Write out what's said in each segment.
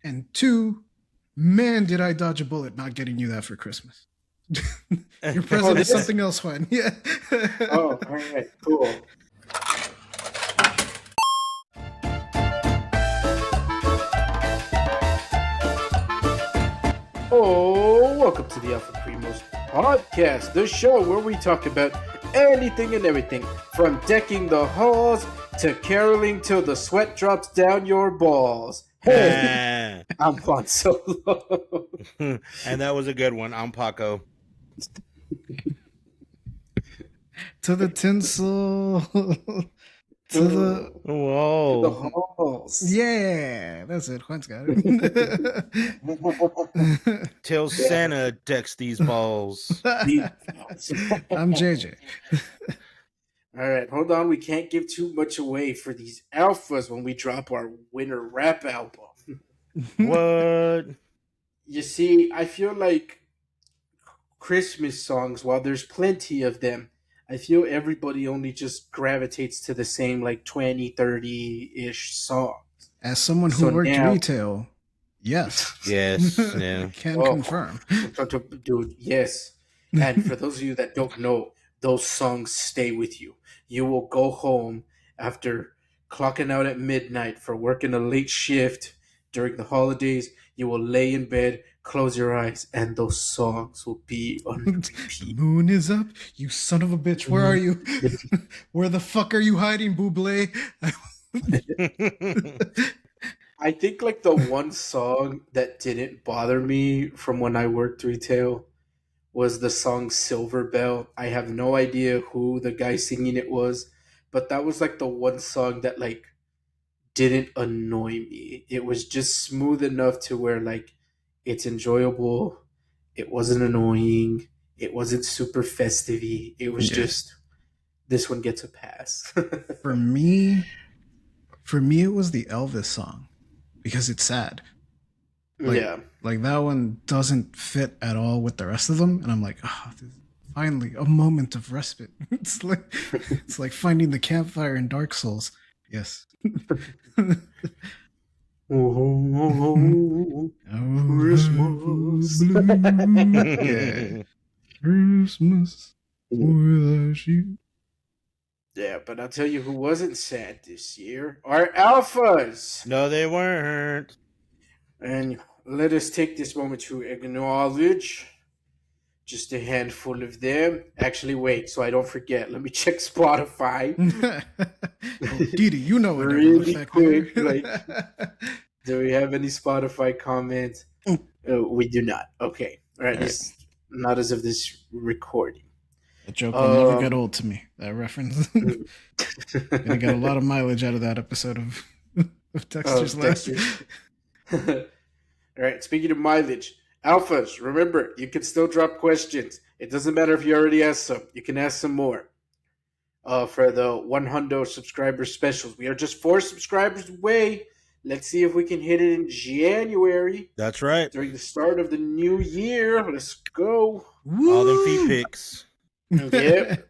And two, man, did I dodge a bullet not getting you that for Christmas. Your present is something else, Juan. Yeah. Oh, all right, cool. Oh, welcome to the Alpha Primos podcast, the show where we talk about anything and everything, from decking the halls to caroling till the sweat drops down your balls. Hey, I'm Juan Solo. And that was a good one. I'm Paco. To the tinsel. To the Whoa. To the halls. Yeah, that's it. Juan's got it. Till Santa decks these balls. I'm JJ. All right, hold on. We can't give too much away for these alphas when we drop our winter rap album. What? You see, I feel like Christmas songs, while there's plenty of them, I feel everybody only just gravitates to the same like 20, 30-ish songs. As someone who worked retail, yes. Yes, yeah. Can confirm. Dude, yes. And for those of you that don't know, those songs stay with you. You will go home after clocking out at midnight for working a late shift during the holidays. You will lay in bed, close your eyes, and those songs will be on repeat. The moon is up, you son of a bitch. Where are you? Where the fuck are you hiding, Buble? I think like the one song that didn't bother me from when I worked retail was the song Silver Bell. I have no idea who the guy singing it was, but that was like the one song that like didn't annoy me. It was just smooth enough to where like it's enjoyable. It wasn't annoying. It wasn't super festive-y. It was just, this one gets a pass. For me, it was the Elvis song because it's sad. Like that one doesn't fit at all with the rest of them, and I'm like, oh, this is finally a moment of respite. It's like finding the campfire in Dark Souls. Yes. Christmas. Yeah. Christmas without you. Yeah, but I'll tell you who wasn't sad this year. Our alphas. No, they weren't. And let us take this moment to acknowledge just a handful of them. Actually, wait, so I don't forget. Let me check Spotify. Didi, you know it. Really quick. Like, do we have any Spotify comments? We do not. Okay. All right. Not as of this recording. The joke will never get old to me. That reference. I got a lot of mileage out of that episode of Dexter's Last. All right. Speaking of mileage, alphas, remember, you can still drop questions. It doesn't matter if you already asked some. You can ask some more. For the 100 subscriber specials. We are just 4 subscribers away. Let's see if we can hit it in January. That's right. During the start of the new year. Let's go. Woo! All them feet pics. Yep.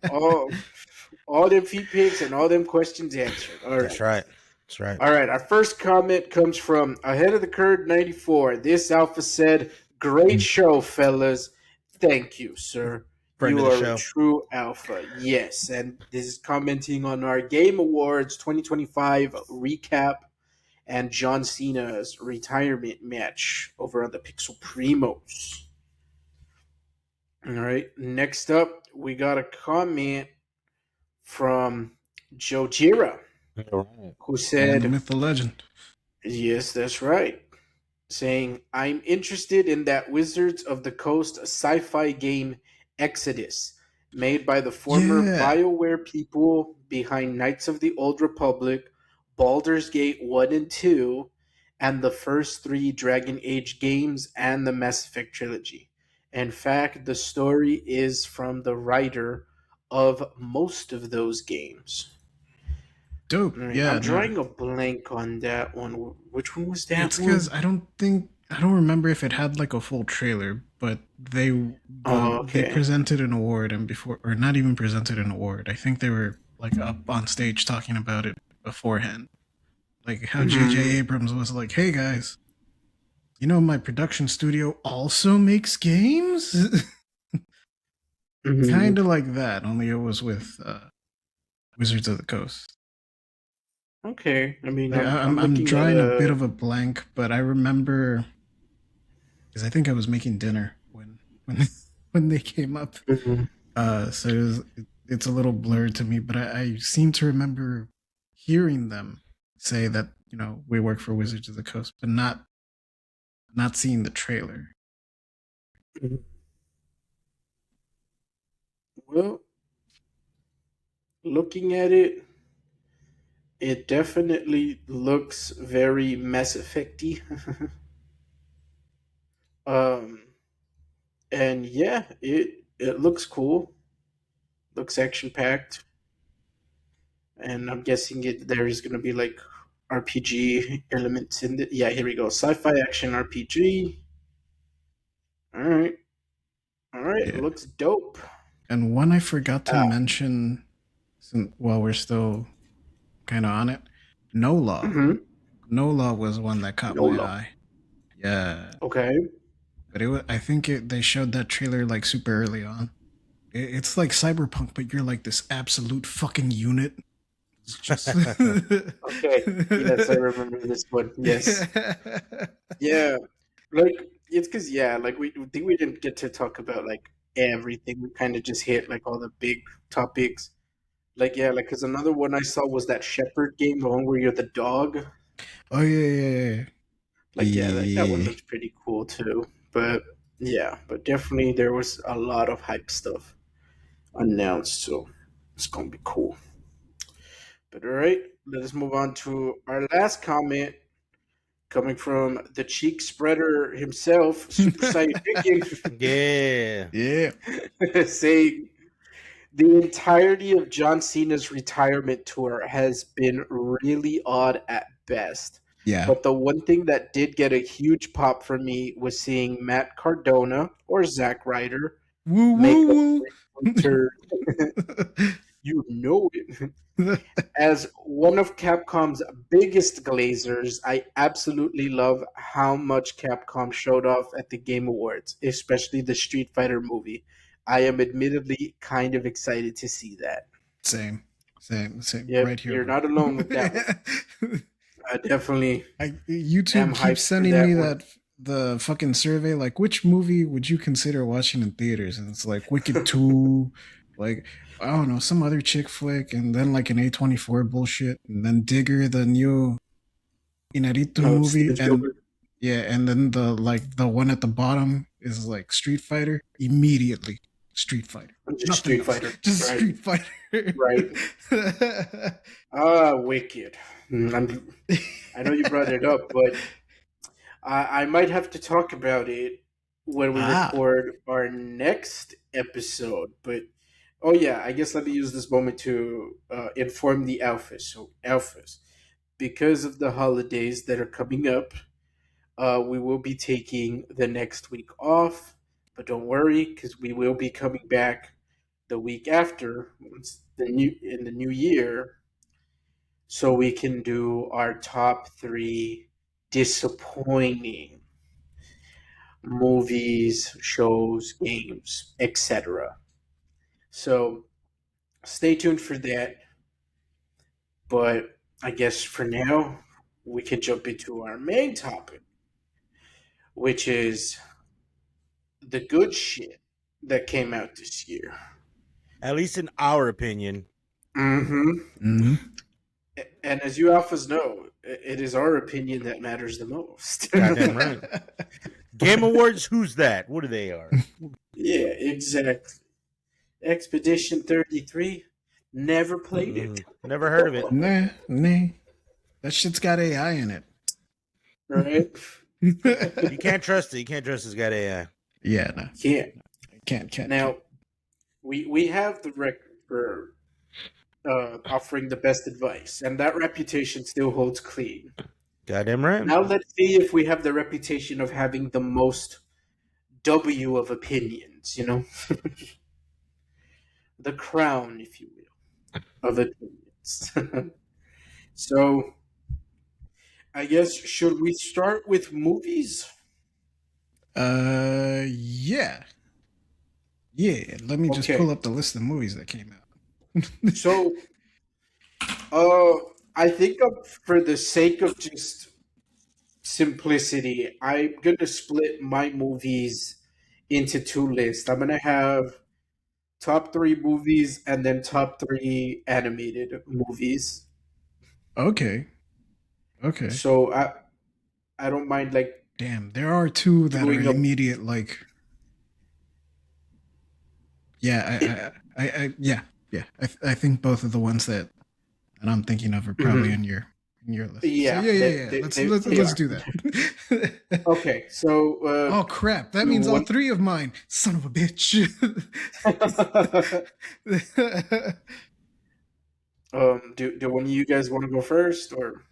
all them feet pics and all them questions answered. All right. That's right. That's right. All right. Our first comment comes from Ahead of the Curve 94. This alpha said, "Great show, fellas. Thank you, sir. Friend you of the are show. A true alpha." Yes, and this is commenting on our Game Awards 2025 recap and John Cena's retirement match over on the Pixel Primos. All right, next up, we got a comment from Joe Gira, who said, the myth, the legend. Yes, that's right. Saying, "I'm interested in that Wizards of the Coast sci-fi game Exodus, made by the former BioWare people behind Knights of the Old Republic, Baldur's Gate 1 and 2, and the first 3 Dragon Age games and the Mass Effect trilogy. In fact, the story is from the writer of most of those games." Dope. Yeah. I'm drawing a blank on that one. Which one was that? It's because I don't remember if it had like a full trailer, but they presented an award, and or not even presented an award. I think they were like up on stage talking about it beforehand. Like how J.J. Abrams was like, "Hey guys, my production studio also makes games. Mm-hmm. Kind of like that, only it was with Wizards of the Coast. Okay, I mean, Like I'm I'm looking at drawing a bit of a blank, but I remember because I think I was making dinner when when they came up. Mhm. So it's a little blurred to me, but I seem to remember hearing them say that we work for Wizards of the Coast, but not seeing the trailer. Mhm. Well, looking at it, it definitely looks very Mass Effecty. um, and yeah, it looks cool. Looks action packed, and I'm guessing there is gonna be like RPG elements in it. Yeah, here we go. Sci-fi action RPG. All right, all right. Yeah, Looks dope. and one I forgot to Ah, mention, while we're still kind of on it, No Law. mm-hmm. No Law was one that caught my YOLO. eye. Yeah, Okay. but I think they showed that trailer like super early on. It's like Cyberpunk, but you're like this absolute fucking unit. It's just. Okay. Yes, I remember this one. Yes. Yeah. Like it's because yeah, like we think we didn't get to talk about like everything. We kind of just hit like all the big topics. Like yeah, like because another one I saw was that Shepherd game, the one where you're the dog. Oh yeah, Like yeah, like that one yeah. looks pretty cool too. But yeah, but definitely there was a lot of hype stuff announced, so it's gonna be cool. But all right, let us move on to our last comment coming from the cheek spreader himself, Super Saiyan Thinking, Yeah. Yeah. saying the entirety of John Cena's retirement tour has been really odd at best. Yeah. But the one thing that did get a huge pop for me was seeing Matt Cardona or Zack Ryder Woo make a woo return. You know it. woo. As one of Capcom's biggest glazers, I absolutely love how much Capcom showed off at the Game Awards, especially the Street Fighter movie. I am admittedly kind of excited to see that. Same. Yep, Right here, you're bro. not alone with that one. I definitely am YouTube keeps hyped for sending that me one. the fucking survey, like which movie would you consider watching in theaters? And it's like Wicked 2, like I don't know, some other chick flick, and then like an A24 bullshit, and then Digger, the new Inaritu No, movie, Steven and Spielberg. yeah, and then the one at the bottom is like Street Fighter. Immediately, Street Fighter. Just Nothing Street else. Fighter. Just Right, Street Fighter. right. Ah, Wicked. I know you brought it up, but I might have to talk about it when we Ah, record our next episode. But oh yeah, I guess let me use this moment to inform the alphas. So alphas, because of the holidays that are coming up, we will be taking the next week off. But don't worry, because we will be coming back the week after, once the new year, so we can do our top three disappointing movies, shows, games, etc. So stay tuned for that. But I guess for now, we can jump into our main topic, which is the good shit that came out this year. At least in our opinion. Mm-hmm. mm-hmm. And as you alphas know, it is our opinion that matters the most. Goddamn right. Game Awards, who's that? What do they are? Yeah, exactly. Expedition 33, never played it. Never heard of it. Nah. That shit's got AI in it. Right? You can't trust it. You can't trust it's got AI. Yeah, no. Yeah. Can't. Now, we have the record for offering the best advice, and that reputation still holds clean. Goddamn right. Now let's see if we have the reputation of having the most W of opinions, the crown, if you will, of opinions. So, I guess, should we start with movies? Yeah. Yeah. Let me just pull Okay, up the list of movies that came out. so I think for the sake of just simplicity, I'm gonna split my movies into two lists. I'm gonna have top three movies and then top three animated movies. Okay. Okay. So I don't mind like Damn, there are two that are doing a immediate. Like, yeah, yeah, yeah. I think both of the ones that I'm thinking of are probably Mhm. in your list. So Yeah, yeah, yeah, yeah. they Let's are. do that. Okay, so Oh crap! That means all one three of mine. Son of a bitch. do one of you guys want to go first or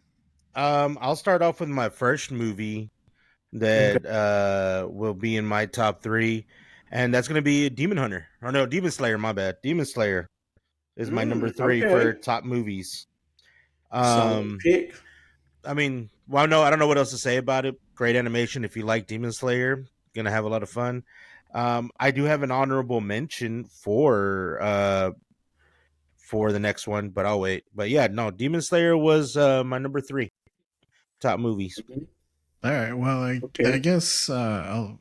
I'll start off with my first movie okay. that will be in my top three, and that's gonna be Demon Hunter. Or no, Demon Slayer. My bad. Demon Slayer is my number three for Okay. top movies. Solid Um, pick. I mean, well, no, I don't know what else to say about it. Great animation. If you like Demon Slayer, gonna have a lot of fun. I do have an honorable mention for the next one, but I'll wait. But yeah, no, Demon Slayer was my number three top movies. Mhm. All right. Well, I Okay. guess I'll.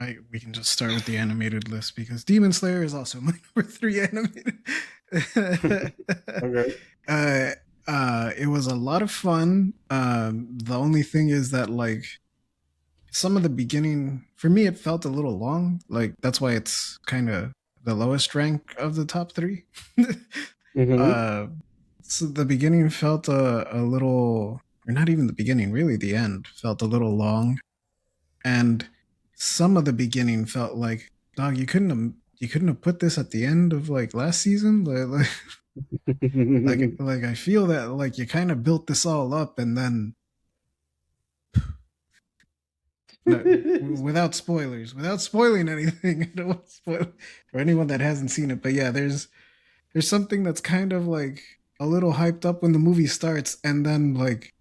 Right, we can just start with the animated list because Demon Slayer is also my number three animated. Okay. uh, it was a lot of fun. The only thing is that like some of the beginning for me it felt a little long. Like that's why it's kind of the lowest rank of the top three. Mm-hmm. uh, so the beginning felt a little, or not even the beginning, really the end felt a little long, and some of the beginning felt like, dog, you couldn't have put this at the end of like last season, like I feel that like you kind of built this all up and then no, without spoiling anything. I don't want to spoil for anyone that hasn't seen it, but yeah, there's something that's kind of like a little hyped up when the movie starts, and then like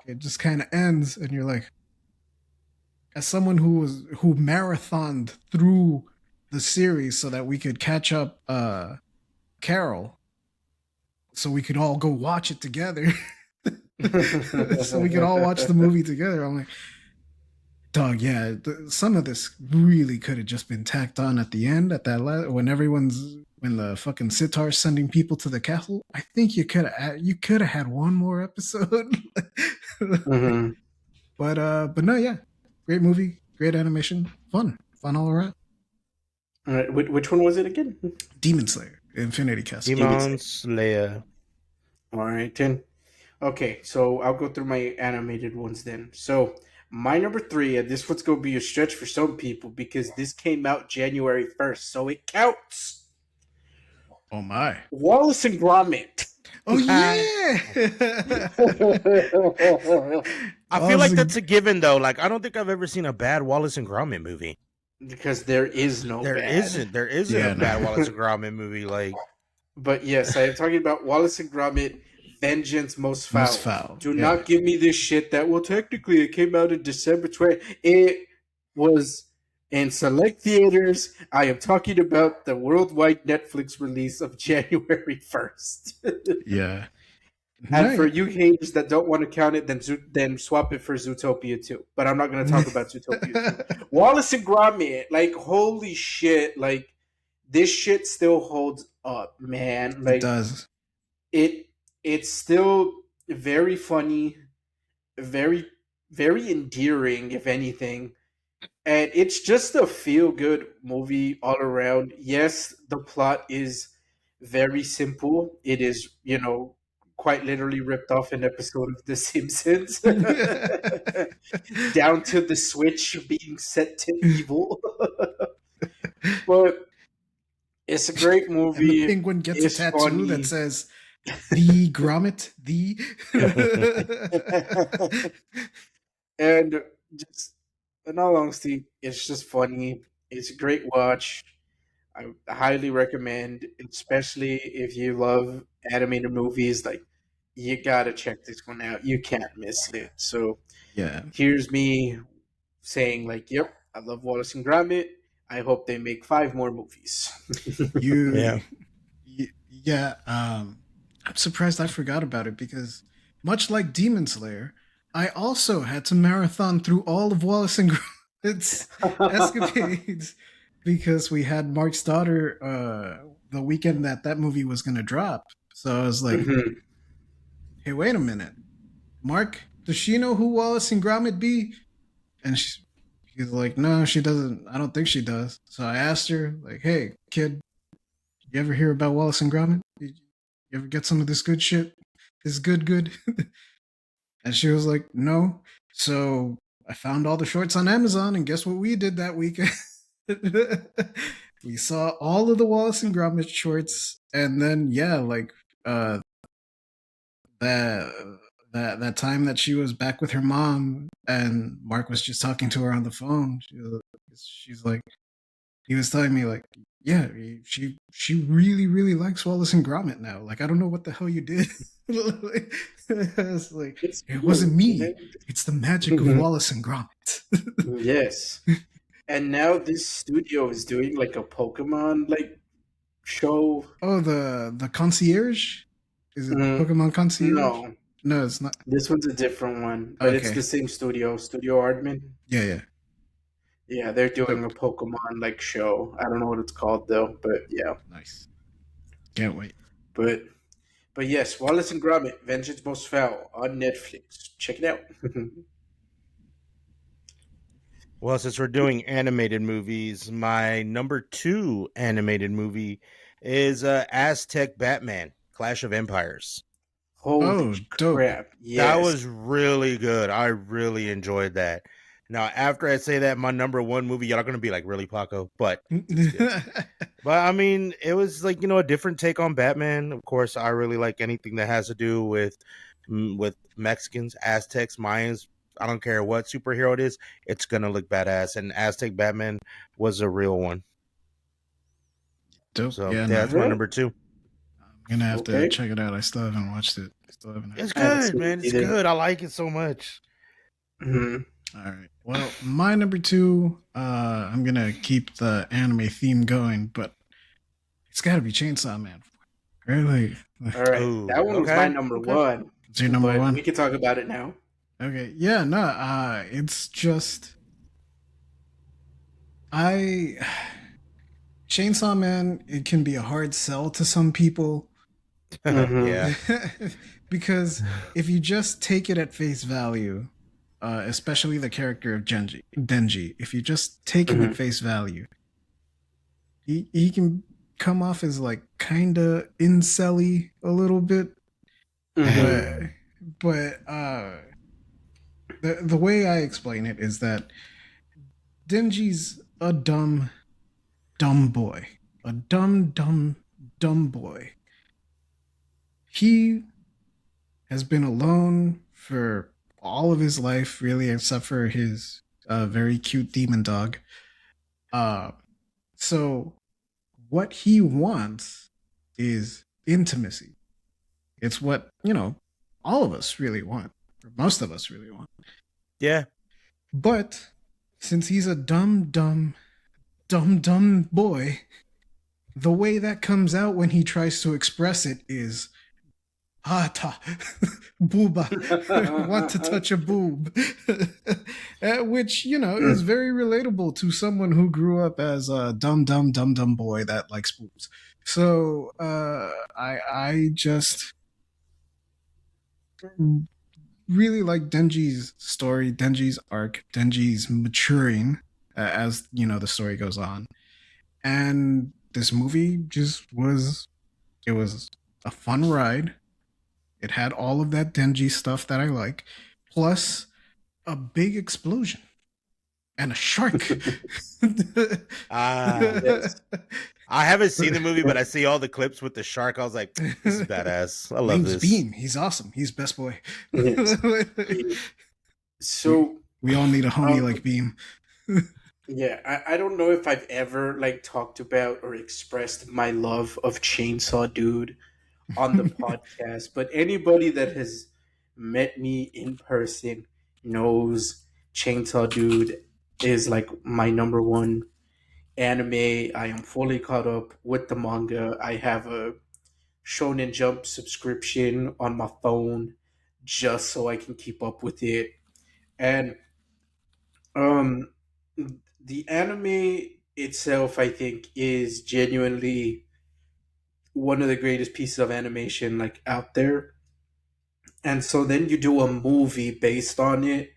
it just kind of ends, and you're like, as someone who marathoned through the series so that we could catch up Carol, so we could all go watch it together. So we could all watch the movie together. I'm like, dog, yeah, some of this really could have just been tacked on at the end, at that when the fucking sitar's sending people to the castle. I think you could have had one more episode. Mm-hmm. But no, yeah, great movie, great animation, fun all around. All right. Which one was it again? Demon Slayer, Infinity Castle. Demon Slayer. Demon Slayer. All right, 10. Okay, so I'll go through my animated ones then. So my number three, and this one's gonna be a stretch for some people because this came out January 1st, so it counts. Oh my. Wallace and Gromit. Oh yeah. I feel like that's a given though. Like I don't think I've ever seen a bad Wallace and Gromit movie. Because there is no There bad. isn't. There isn't a Yeah, bad no. Wallace and Gromit movie. Like But yes, I am talking about Wallace and Gromit, Vengeance Most Most Foul. foul. Do Yeah. not give me this shit that, well, technically it came out in December 20. It was in select theaters. I am talking about the worldwide Netflix release of January 1st. Yeah. And for No. you haters that don't want to count it, then swap it for Zootopia 2. But I'm not going to talk about Zootopia 2. Wallace and Gromit, like, holy shit, like, this shit still holds up, man. It Like, does. it it's still very funny, very very endearing, if anything, and it's just a feel good movie all around. Yes, the plot is very simple. It is, quite literally ripped off an episode of The Simpsons, down to the switch being set to evil. But it's a great And the movie. penguin gets a It's tattoo that funny. says the Gromit, the And just in all honesty, it's just funny. It's a great watch. I highly recommend, especially if you love animated movies. Like, you gotta check this one out. You can't miss it. So Yeah. here's me saying, like, yep, I love Wallace and Gromit. I hope they make 5 more movies. You, Yeah. yeah. I'm surprised I forgot about it because, much like Demon Slayer, I also had to marathon through all of Wallace and Gromit's escapades because we had Mark's daughter the weekend that movie was going to drop. So I was like, Mhm. "Hey, wait a minute, Mark. Does she know who Wallace and Gromit be?" And she's like, "No, she doesn't. I don't think she does." So I asked her, like, "Hey, kid, you ever hear about Wallace and Gromit? You ever get some of this good shit? This good?" And she was like, "No." So I found all the shorts on Amazon, and guess what we did that weekend? We saw all of the Wallace and Gromit shorts, and then yeah, like uh that that time that she was back with her mom, and Mark was just talking to her on the phone. She's like, he was telling me like, yeah, she really likes Wallace and Gromit now. Like, I don't know what the hell you did. It's like, It's it cool, wasn't me. It's the magic of Wallace and Gromit. Yes. And now this studio is doing like a Pokemon like show. Oh, the concierge? Is it Mm, Pokemon Concierge? no, No, it's not. this one's a different one, but it's Okay. the same studio, Studio Aardman. Yeah. Yeah, they're doing a Dope. Pokemon like show. I don't know what it's called though, but yeah. Nice. Can't wait. But but yes, Wallace and Gromit: Vengeance Most Foul on Netflix. Check it out. Well, since we're doing animated movies, my number 2 animated movie is Aztec Batman: Clash of Empires. Holy Oh, dope. crap! That Yes. was really good. I really enjoyed that. Now, after I say that, my number 1 movie, y'all are gonna be like, "Really, Paco?" But it's good. But I mean, it was like, a different take on Batman. Of course, I really like anything that has to do with Mexicans, Aztecs, Mayans. I don't care what superhero it is, it's gonna look badass. And Aztec Batman was a real one. Dope. So Yeah, yeah, no. that's my Alright. number 2. I'm gonna have to Okay. check it out. I still haven't watched it. I still haven't had It's I haven't good, seen man. it It's either. good. I like it so much. Mhm. All right. Well, my number 2, I'm gonna keep the anime theme going, but it's got to be Chainsaw Man. Really? All right, Oh, that one was my okay, number okay. one, It's your number but we one. can talk about it now. Okay. Yeah. No. It's just I Chainsaw Man. It can be a hard sell to some people Mm-hmm. Yeah. because if you just take it at face value, especially the character of Denji, if you just take him at Mm-hmm. face value, he can come off as like kinda incelly a little bit, Mm-hmm. but but the way I explain it is that Denji's a dumb boy, a dumb boy. He has been alone for all of his life, really, except for his very cute demon dog. Uh, so what he wants is intimacy. It's what, all of us really want, or most of us really want. Yeah. But since he's a dumb boy, the way that comes out when he tries to express it is ta booba want to touch a boob which is very relatable to someone who grew up as a dumb boy that likes boobs. So I just really like Denji's story, Denji's arc, Denji's maturing as the story goes on. And this movie it was a fun ride. It had all of that Denji stuff that I like, plus a big explosion and a shark. Ah. Yes. I haven't seen the movie, but I see all the clips with the shark. I was like, this is badass. I love Name's this. Beam. He's awesome. He's best boy. Yes. we So, we all need a homie like Beam. yeah, I don't know if I've ever like talked about or expressed my love of Chainsaw Dude on the podcast, but anybody that has met me in person knows Chainsaw Dude is like my number one anime. I am fully caught up with the manga. I have a Shonen Jump subscription on my phone just so I can keep up with it. And um the anime itself I think is genuinely one of the greatest pieces of animation like out there. And so then you do a movie based on it,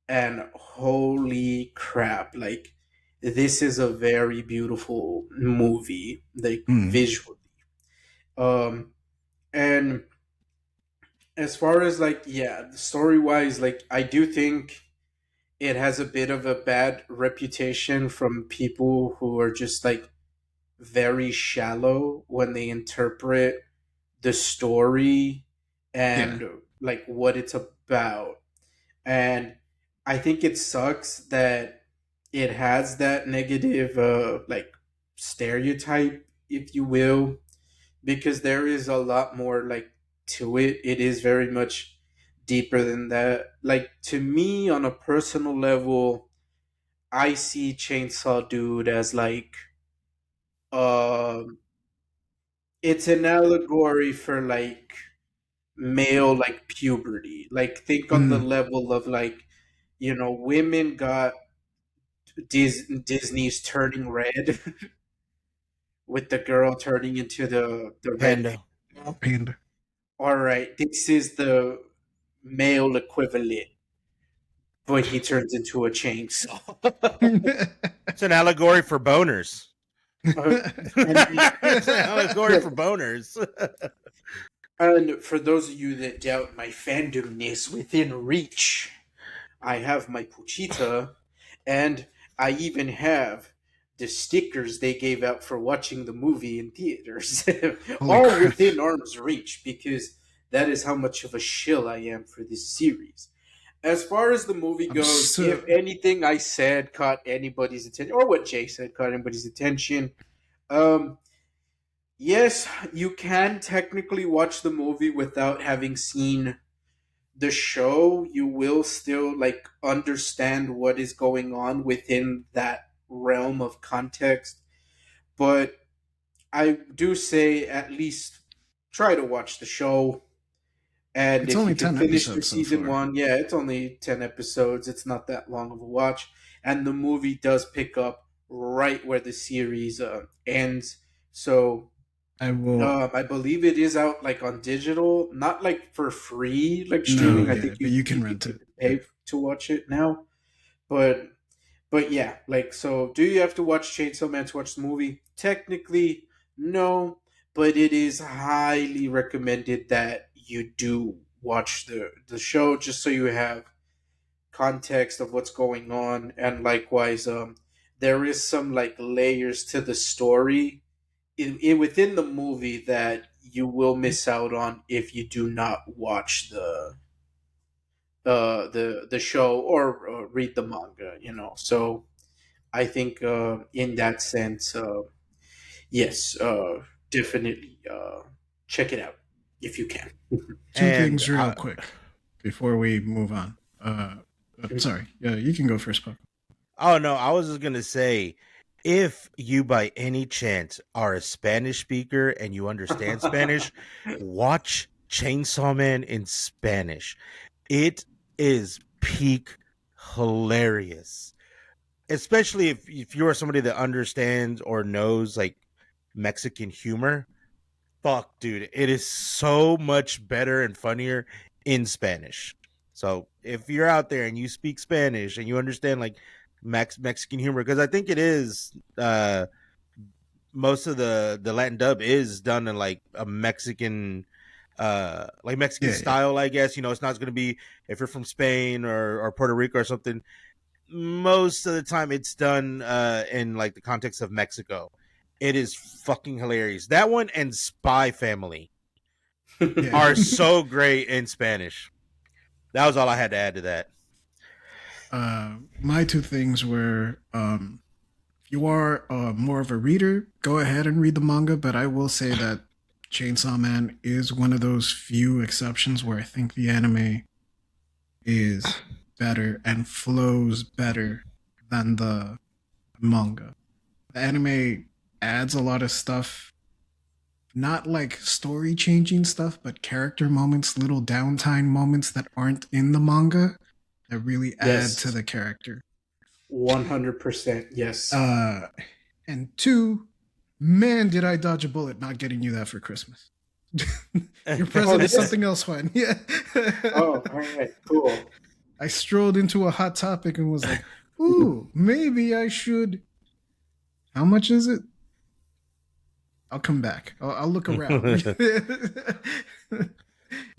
and holy crap, like this is a very beautiful movie, like Mm. visually. Um and as far as like, yeah, story wise, like I do think it has a bit of a bad reputation from people who are just like very shallow when they interpret the story Yeah. and like what it's about. And I think it sucks that it has that negative like stereotype, if you will, because there is a lot more like to it. It is very much deeper than that. Like to me on a personal level, I see Chainsaw Dude as like um it's an allegory for like male like puberty. Like think on the Mm. level of like, women got Disney's Turning Red with the girl turning into the red Panda. panda. And All right, this is the male equivalent, but he turns into a chainsaw. It's an allegory for boners. Uh, and It's an allegory for boners. and for those of you that doubt my fandomness within reach, I have my Puchita, and I even have the stickers they gave out for watching the movie in theaters, Holy all crap. within arm's reach, because that is how much of a shill I am for this series. As far as the movie I'm goes, so if anything I said caught anybody's attention, or what Jay said caught anybody's attention, um, yes, you can technically watch the movie without having seen the show. You will still like understand what is going on within that realm of context. But I do say at least try to watch the show. And it's if you only can 10 finish the episodes so season far. one, yeah, it's only 10 episodes. It's not that long of a watch. And the movie does pick up right where the series ends. So I will I believe it is out like on digital, not like for free, like no, streaming. I yeah, think but you you you, can you rent need it. to Yeah. pay to watch it now. But yeah, like so. Do you have to watch Chainsaw Man to watch the movie? Technically, no, but it is highly recommended that you do watch the show just so you have context of what's going on, and likewise, there is some like layers to the story within the movie that you will miss out on if you do not watch the show or read the manga. So I think in that sense, yes, definitely check it out if you can. Two And things real quick before we move on. Sorry. Yeah, you can go first, Puck. oh no, I was just gonna say, if you by any chance are a Spanish speaker and you understand Spanish, watch Chainsaw Man in Spanish. It is peak hilarious, especially if you are somebody that understands or knows like Mexican humor. Fuck, dude, it is so much better and funnier in Spanish. So if you're out there and you speak Spanish and you understand like Mexican humor, because I think it is most of the Latin dub is done in like a Mexican like Mexican Yeah, yeah. style, I guess. It's not going to be if you're from Spain or Puerto Rico or something. Most of the time it's done in like the context of Mexico. It is fucking hilarious. That one and Spy Family Yeah. are so great in Spanish. That was all I had to add to that. My two things were you are more of a reader, go ahead and read the manga, but I will say that Chainsaw Man is one of those few exceptions where I think the anime is better and flows better than the manga. The anime adds a lot of stuff, not like story changing stuff, but character moments, little downtime moments that aren't in the manga that really add to the character. 100%. Yes. And two, man, did I dodge a bullet not getting you that for Christmas. Your present is something else, Juan. Yeah. Oh, all right, cool. I strolled into a Hot Topic and was like, ooh, maybe I should. How much is it? I'll come back. I'll look around. It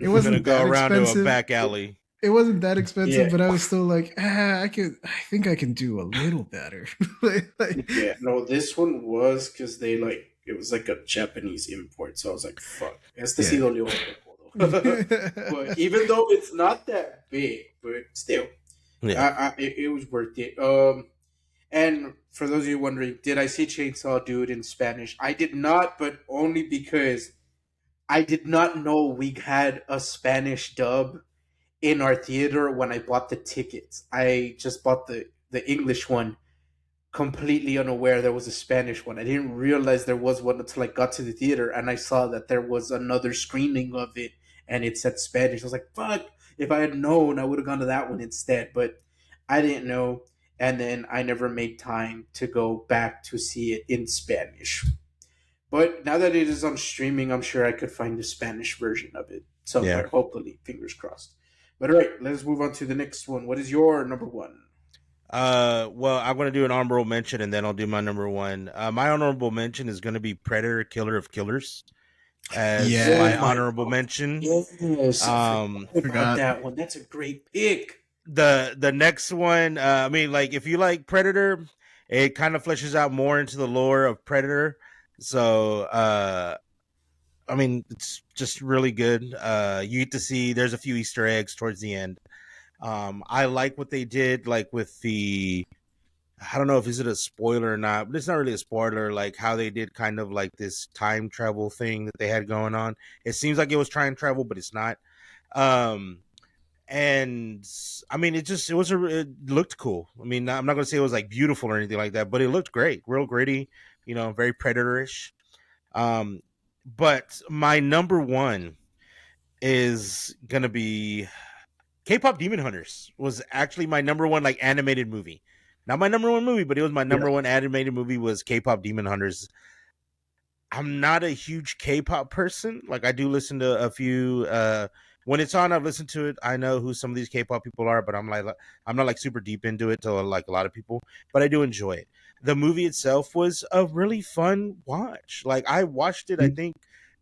wasn't go that around expensive. To a back alley. It wasn't that expensive, but I was still like, I think I can do a little better. Yeah, no, this one was because they it was like a Japanese import, so I was like, fuck. But even though it's not that big, but still, it was worth it. And for those of you wondering, did I see Chainsaw Dude in Spanish? I did not, but only because I did not know we had a Spanish dub in our theater when I bought the tickets. I just bought the English one, completely unaware there was a Spanish one. I didn't realize there was one until I got to the theater and I saw that there was another screening of it and it said Spanish. I was like, fuck, if I had known, I would have gone to that one instead. But I didn't know. And then I never made time to go back to see it in Spanish. But now that it is on streaming, I'm sure I could find the Spanish version of it somewhere, hopefully, fingers crossed. But all right, let's move on to the next one. What is your number one? Well, I'm going to do an honorable mention and then I'll do my number one. My honorable mention is going to be Predator, Killer of Killers as my honorable mention. Yes, forgot that one. That's a great pick. The next one, I mean, like, if you like Predator, it kind of fleshes out more into the lore of Predator. So, I mean, it's just really good. You get to see there's a few Easter eggs towards the end. I like what they did, like with the, I don't know if is it a spoiler or not, but it's not really a spoiler. Like how they did kind of like this time travel thing that they had going on. It seems like it was time travel, but it's not. And I mean, it looked cool. I mean, I'm not gonna say it was like beautiful or anything like that, but it looked great, real gritty, very Predator-ish. But my number one is gonna be K-pop Demon Hunters. Was actually my number one like animated movie. Not my number one movie, but it was my number one animated movie was K-pop Demon Hunters. I'm not a huge K-pop person. Like I do listen to a few when it's on, I've listened to it. I know who some of these K-pop people are, but I'm not like super deep into it to like a lot of people, but I do enjoy it. The movie itself was a really fun watch. Like I watched it, I think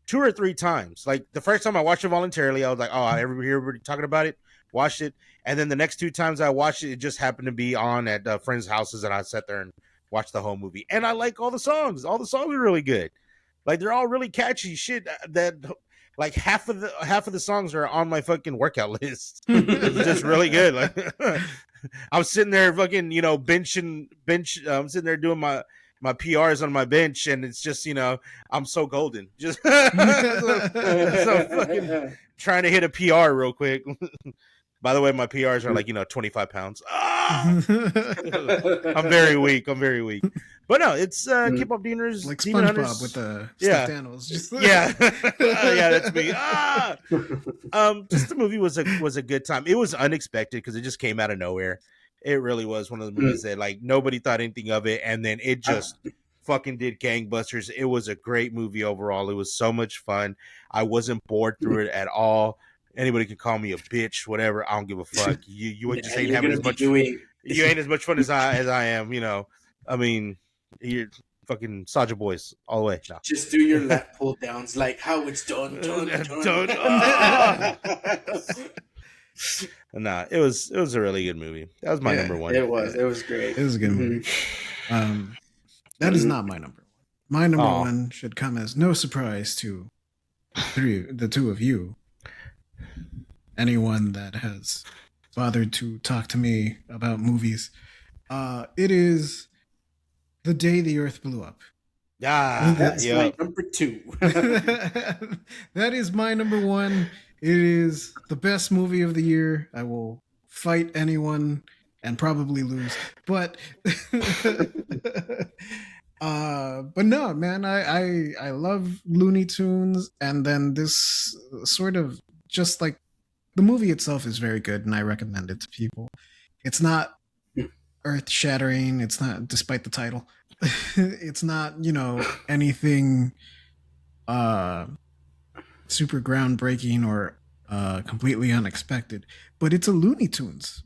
2 or 3 times. Like the first time I watched it voluntarily, I was like, oh, I ever hear everybody talking about it, watched it. And then the next 2 times I watched it, it just happened to be on at friends' houses and I sat there and watched the whole movie. And I like all the songs. All the songs are really good. Like they're all really catchy shit that like half of the songs are on my fucking workout list. It's just really good. Like I'm sitting there fucking, bench. I'm sitting there doing my PRs on my bench, and it's just, I'm so golden. Just so fucking trying to hit a PR real quick. By the way, my PRs are like, 25 pounds. I'm very weak. But no, it's K-pop Demons. Like SpongeBob with the stuffed animals. Just yeah, that's me. Just the movie was a good time. It was unexpected because it just came out of nowhere. It really was one of the movies that like nobody thought anything of it, and then it just fucking did gangbusters. It was a great movie overall. It was so much fun. I wasn't bored through it at all. Anybody can call me a bitch, whatever. I don't give a fuck. You just ain't having as much. You ain't as much fun as I am. I mean, you're fucking Saja Boys all the way. No. Just do your lat pull downs like how it's done. Nah, it was a really good movie. That was my number one. It was great. It was a good movie. That is not my number one. My number one should come as no surprise to the two of you. Anyone that has bothered to talk to me about movies. It is The Day the Earth Blew Up. That's my number 2. That is my number one. It is the best movie of the year. I will fight anyone and probably lose. But but no, man, I love Looney Tunes, and then this sort of just like the movie itself is very good, and I recommend it to people. It's not earth shattering. It's not, despite the title. It's not, anything uh super groundbreaking or completely unexpected, but it's a Looney Tunes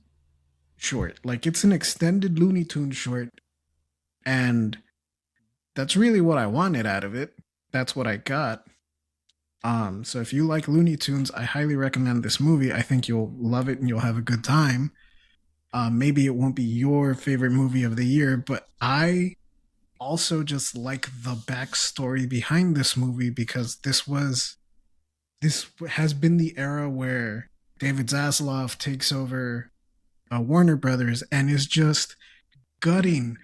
short. Like, it's an extended Looney Tunes short, and that's really what I wanted out of it. That's what I got. So if you like Looney Tunes, I highly recommend this movie. I think you'll love it and you'll have a good time. Maybe it won't be your favorite movie of the year, but I also just like the backstory behind this movie, because this has been the era where David Zaslav takes over Warner Brothers and is just gutting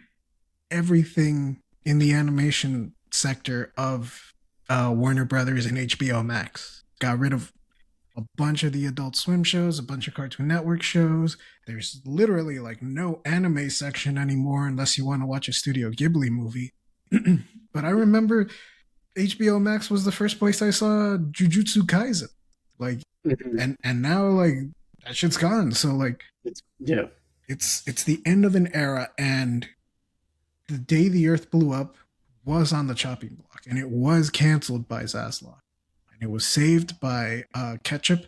everything in the animation sector of Warner Brothers and HBO Max. Got rid of a bunch of the Adult Swim shows, a bunch of Cartoon Network shows. There's literally like no anime section anymore unless you want to watch a Studio Ghibli movie. But I remember HBO Max was the first place I saw Jujutsu Kaisen. Like, and now like that shit's gone. So like, it's the end of an era, and The Day the Earth Blew Up was on the chopping block, and it was canceled by Zaslav. And it was saved by Ketchup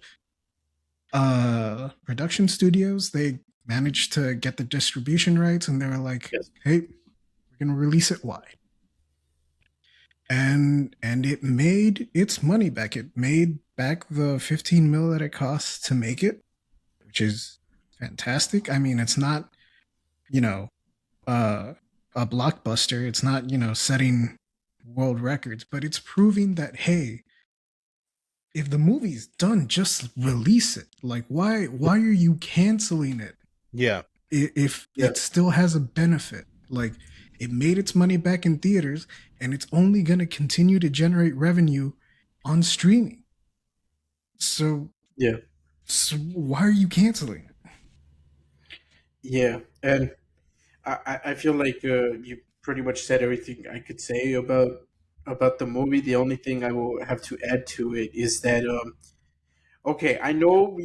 Production Studios. They managed to get the distribution rights, and they were like, hey, we're going to release it wide. And it made its money back. It made back the 15 mil that it cost to make it, which is fantastic. I mean, it's not, a blockbuster. It's not, setting world records, but it's proving that, hey, if the movie's done, just release it. Like, why are you canceling it? Yeah. If it still has a benefit. Like, it made its money back in theaters, and it's only going to continue to generate revenue on streaming. So why are you canceling it? Yeah, and I feel like you pretty much said everything I could say about the movie. The only thing I will have to add to it is that okay, I know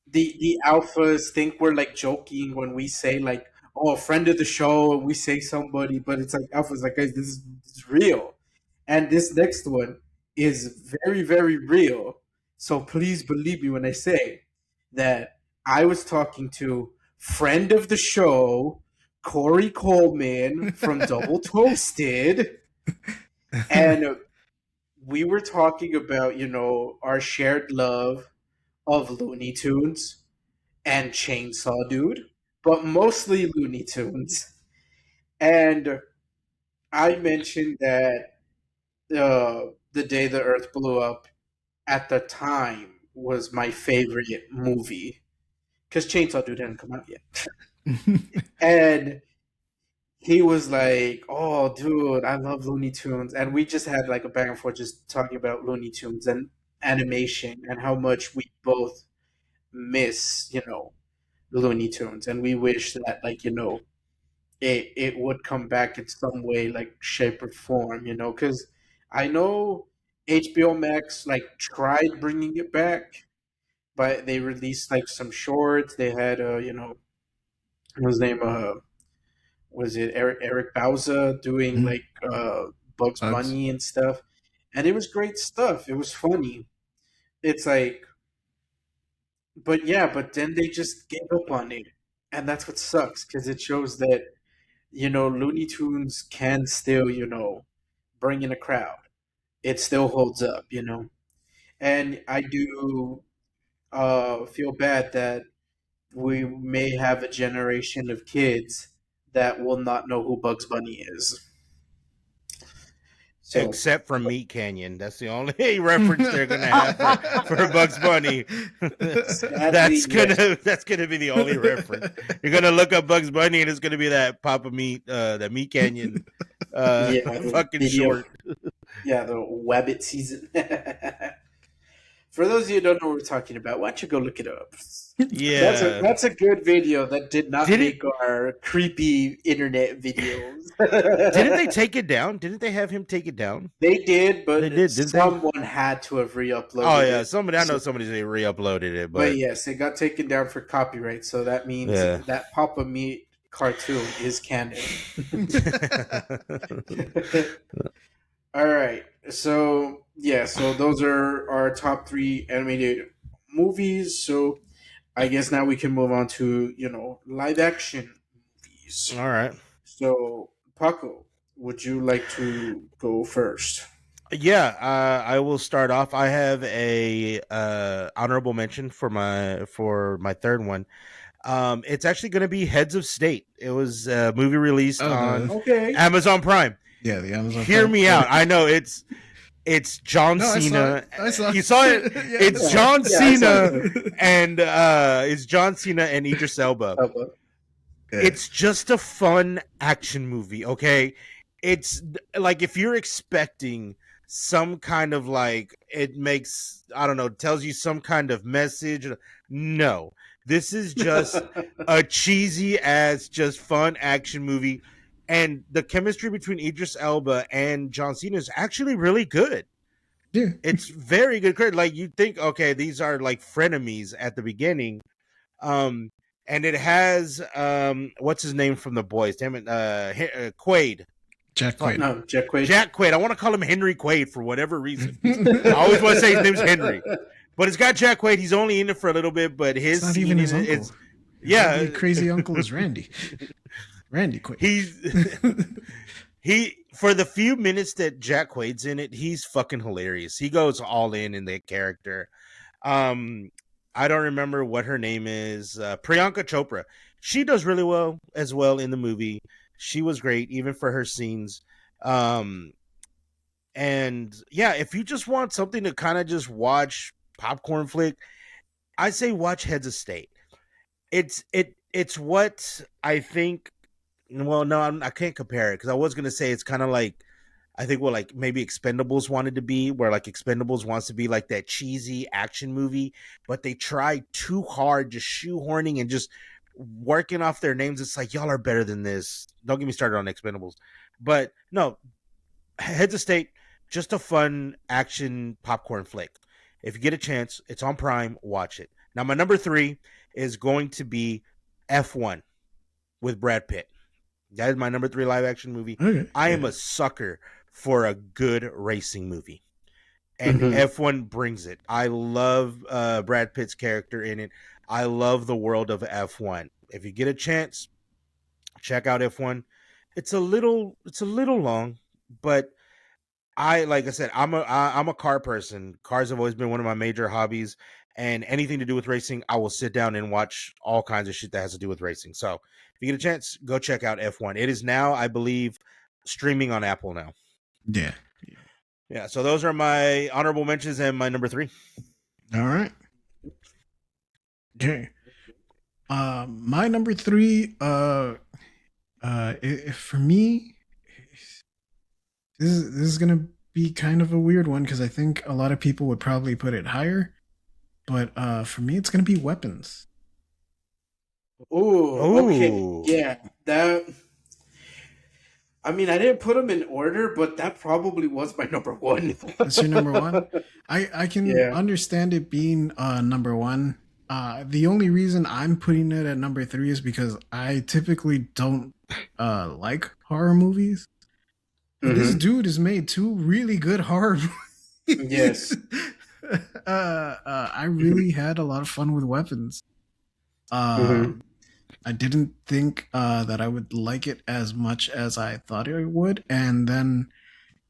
the alphas think we're like joking when we say like, oh, a friend of the show, and we say somebody, but it's like alphas like, guys, this is real, and this next one is very, very real. So please believe me when I say that I was talking to friend of the show, Corey Coleman from Double Toasted, and we were talking about, our shared love of Looney Tunes and Chainsaw Dude, but mostly Looney Tunes. And I mentioned that The Day the Earth Blew Up at the time was my favorite movie, because Chainsaw Dude hadn't come out yet. And he was like, oh, dude, I love Looney Tunes. And we just had like a back and forth just talking about Looney Tunes and animation and how much we both miss, Looney Tunes. And we wish that, like, it would come back in some way, like shape or form, because I know HBO Max like tried bringing it back, but they released like some shorts. They had, his name, was it Eric Bauza doing like Bugs Bunny and stuff, and it was great stuff. It was funny. It's like, but then they just gave up on it, and that's what sucks, because it shows that Looney Tunes can still bring in a crowd. It still holds up, and I do feel bad that we may have a generation of kids that will not know who Bugs Bunny is. So, except for Meat Canyon, that's the only reference they're gonna have for Bugs Bunny. That's gonna be the only reference. You're gonna look up Bugs Bunny, and it's gonna be that Papa Meat, the Meat Canyon, fucking short. Yeah, the Wabbit season. For those of you who don't know what we're talking about, why don't you go look it up? Yeah, that's a good video that did not make our creepy internet videos. Didn't they take it down? Didn't they have him take it down? They did, but They did, didn't they? someone had to have re-uploaded Oh yeah, it. somebody. I know somebody re-uploaded it, But yes, it got taken down for copyright, so that means that Papa Meat cartoon is canon. All right, so so those are our top 3 animated movies. So I guess now we can move on to live action movies. All right. So Paco, would you like to go first? Yeah, I will start off. I have a honorable mention for my third one. It's actually going to be Heads of State. It was a movie released on Amazon Prime. Yeah, the Amazon. Hear me out. I know it's John Cena. I saw it. You saw it. It's John Cena and it's John Cena and Idris Elba. It's just a fun action movie. Okay, it's like if you're expecting some kind of like it makes tells you some kind of message. No, this is just a cheesy ass, just fun action movie. And the chemistry between Idris Elba and John Cena is actually really good. Yeah. It's very good. Like you think, okay, these are like frenemies at the beginning. And it has what's his name from The Boys? Damn it, Quaid. Jack Quaid. No, Jack Quaid. Jack Quaid. I want to call him Henry Quaid for whatever reason. I always want to say his name's Henry. But it's got Jack Quaid. He's only in it for a little bit, but his it's not even his uncle. His crazy uncle is Randy. Randy Quaid. He for the few minutes that Jack Quaid's in it, he's fucking hilarious. He goes all in that character. I don't remember what her name is. Priyanka Chopra. She does really well as well in the movie. She was great, even for her scenes. And yeah, if you just want something to kind of just watch popcorn flick, I say watch Heads of State. It's what I think. Well, no, I can't compare it because I was gonna say it's kind of like I think what like maybe Expendables wanted to be, where like Expendables wants to be like that cheesy action movie, but they try too hard, just shoehorning and just working off their names. It's like y'all are better than this. Don't get me started on Expendables, but no, Heads of State, just a fun action popcorn flick. If you get a chance, it's on Prime. Watch it. Now, my number 3 is going to be F1 with Brad Pitt. That is my number 3 live action movie. Okay. I am a sucker for a good racing movie. And F1 brings it. I love Brad Pitt's character in it. I love the world of F1. If you get a chance, check out F1. It's a little long, but like I said, I'm a car person. Cars have always been one of my major hobbies, and anything to do with racing, I will sit down and watch all kinds of shit that has to do with racing. So if you get a chance, go check out F1. It is now, I believe, streaming on Apple now. Yeah. So those are my honorable mentions and my number 3. All right. Okay. My number 3, for me, this is gonna be kind of a weird one because I think a lot of people would probably put it higher, but for me, it's gonna be Weapons. Oh, okay, yeah, that. I mean, I didn't put them in order, but that probably was my number 1. That's your number 1. I can understand it being number 1. The only reason I'm putting it at number 3 is because I typically don't like horror movies. This dude has made 2 really good horror movies. Yes. I really had a lot of fun with Weapons. I didn't think that I would like it as much as I thought I would. And then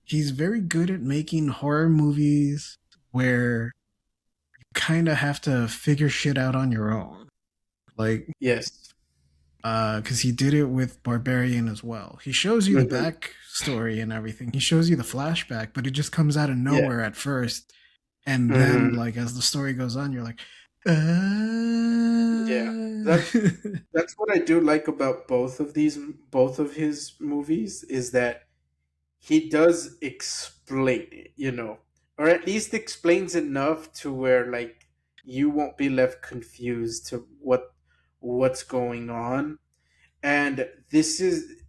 he's very good at making horror movies where you kind of have to figure shit out on your own. Like, yes. Because he did it with Barbarian as well. He shows you the backstory and everything. He shows you the flashback, but it just comes out of nowhere at first. And then, like, as the story goes on, you're like, yeah. That's what I do like about both of his movies is that he does explain it, or at least explains enough to where like you won't be left confused to what's going on. And this is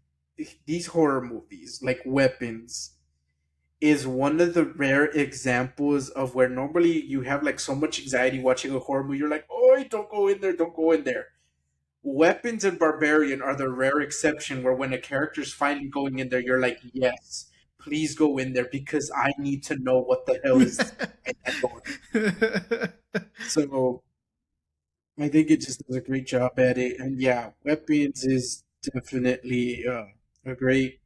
these horror movies like Weapons is one of the rare examples of where normally you have like so much anxiety watching a horror movie. You're like, oh, don't go in there, don't go in there. Weapons and Barbarian are the rare exception where when a character's finally going in there, you're like, yes, please go in there because I need to know what the hell is in that door. So I think it just does a great job at it. And yeah, Weapons is definitely a great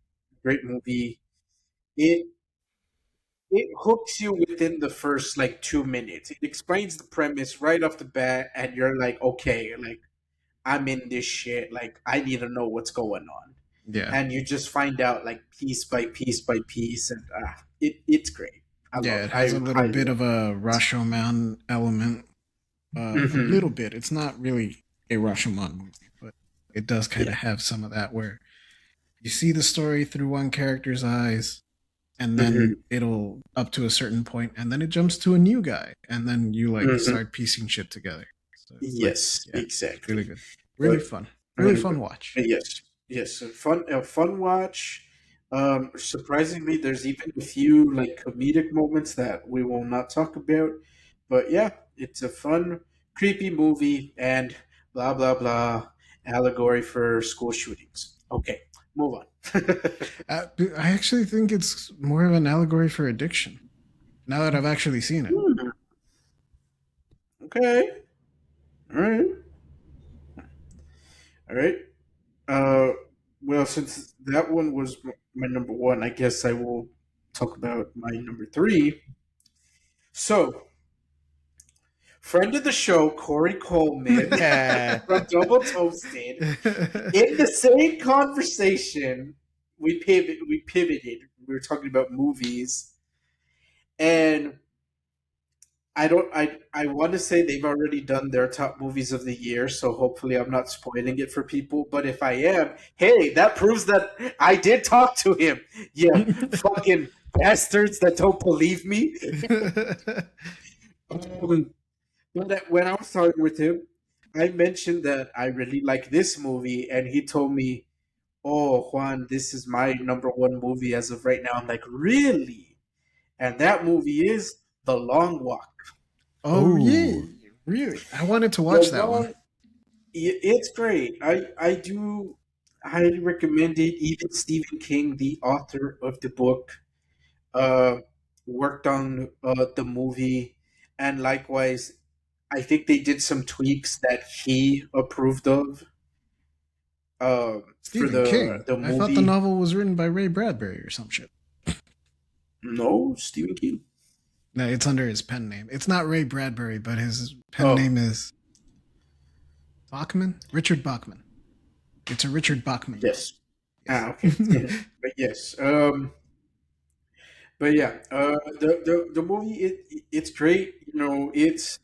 movie. It it hooks you within the first like 2 minutes. It explains the premise right off the bat, and you're like, okay, like I'm in this shit. Like I need to know what's going on, Yeah. and you just find out like piece by piece by piece, and it's great. I Yeah, love it it. has a I little highly bit of recommend a Rashomon element. A it. little bit. It's not really a Rashomon movie, but it does kind of Yeah. have some of that where you see the story through one character's eyes, and then hmm it'll up to a certain point, and then it jumps to a new guy, and then you like hmm start piecing shit together. So it's like, Yes, yeah, it's really exactly. good, But really um, fun watch. yes, yes, a fun watch. Surprisingly, there's even a few like comedic moments that we will not talk about. But yeah, it's a fun, creepy movie and blah blah blah allegory for school shootings. Okay, move on. I actually think it's more of an allegory for addiction. Now that I've actually seen it. Hmm, okay, all right, all right. Uh, well, since that one was my number one, I guess I will talk about my number three. So, friend of the show, Corey Coleman from Double Toasted, in the same conversation, we pivoted. We were talking about movies, and I want to say they've already done their top movies of the year, so hopefully I'm not spoiling it for people. But if I am, hey, that proves that I did talk to him. Yeah, fucking bastards that don't believe me. Um, but when I was talking with him, I mentioned that I really like this movie, and he told me, "Oh, Juan, this is my number one movie as of right now." I'm like, "Really?" And that movie is The Long Walk. Oh yeah, Ooh. really? I wanted to The watch that one. Long It's great. I do highly recommend it. Even Stephen King, the author of the book, uh, worked on the movie, and likewise, I think they did some tweaks that he approved of for Stephen King. the I thought the movie. novel was written by Ray Bradbury or some shit. No, Stephen King. No, it's under his pen name. It's not Ray Bradbury, but his pen Oh, name is Bachman? Richard Bachman. It's a Richard Bachman novel. yes. Yes. Okay. But yes. But yeah. The movie it's great. You know, it's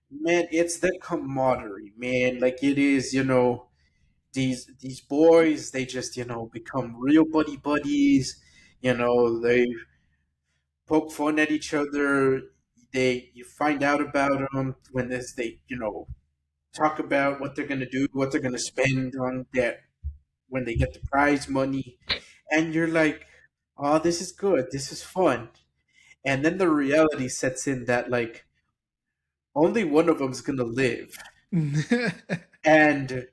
man, it's the camaraderie, man. Like it is, these boys, they just, become real buddies. They poke fun at each other. You find out about them when they, talk about what they're gonna do, what they're gonna spend on that when they get the prize money, and you're like, "Oh, this is good. This is fun." And then the reality sets in that like only one of them's gonna live, and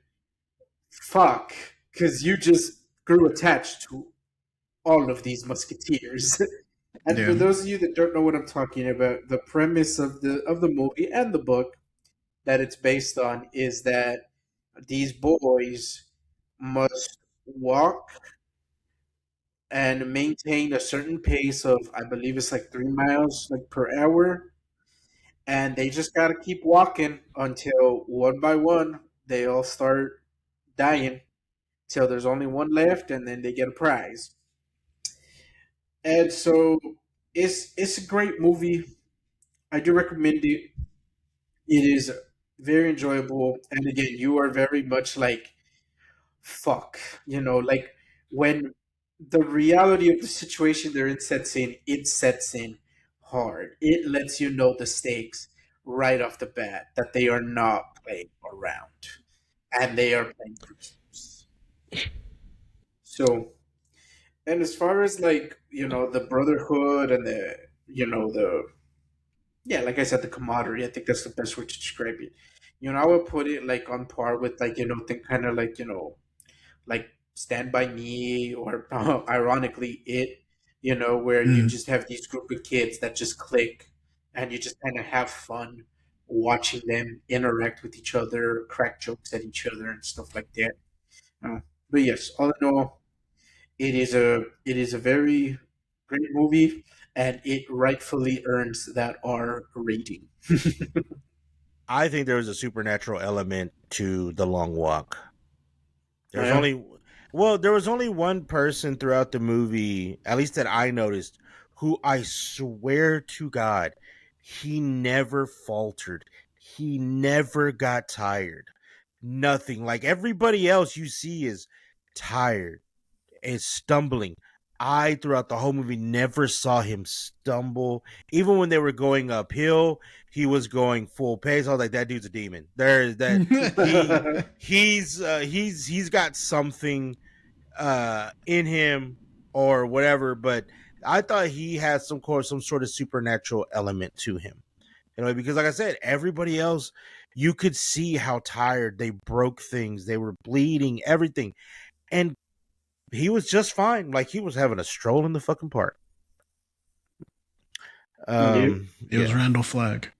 fuck, because you just grew attached to all of these musketeers. And for yeah. those of you that don't know what I'm talking about, the premise of the movie and the book that it's based on is that these boys must walk and maintain a certain pace of, I believe it's like 3 miles like per hour, and they just gotta keep walking until one by one they all start dying till there's only one left, and then they get a prize. And so it's a great movie. I do recommend it. It is very enjoyable, and again, you are very much like fuck, like when the reality of the situation they're in sets in, it sets in hard. It lets you know the stakes right off the bat that they are not playing around and they are playing for keeps. So, and as far as like, the brotherhood and the yeah, like I said, the camaraderie. I think that's the best way to describe it. I would put it like on par with like think kind of like like Stand by Me or ironically It. Where you Mm. just have these group of kids that just click, and you just kind of have fun watching them interact with each other, crack jokes at each other, and stuff like that. Uh, but yes, all in all, it is a very great movie, and it rightfully earns that R rating. I think there was a supernatural element to The Long Walk. Oh, There's yeah. only there was only one person throughout the movie, at least that I noticed, who I swear to God, he never faltered. He never got tired. Nothing. Like everybody else you see is tired, is stumbling. I throughout the whole movie never saw him stumble. Even when they were going uphill, he was going full pace. I was like, that dude's a demon. There's that he's got something in him or whatever, but I thought he had some sort of supernatural element to him. Because like I said, everybody else, you could see how tired they broke things, they were bleeding, everything. And he was just fine. Like he was having a stroll in the fucking park. Yep. It was Randall Flagg.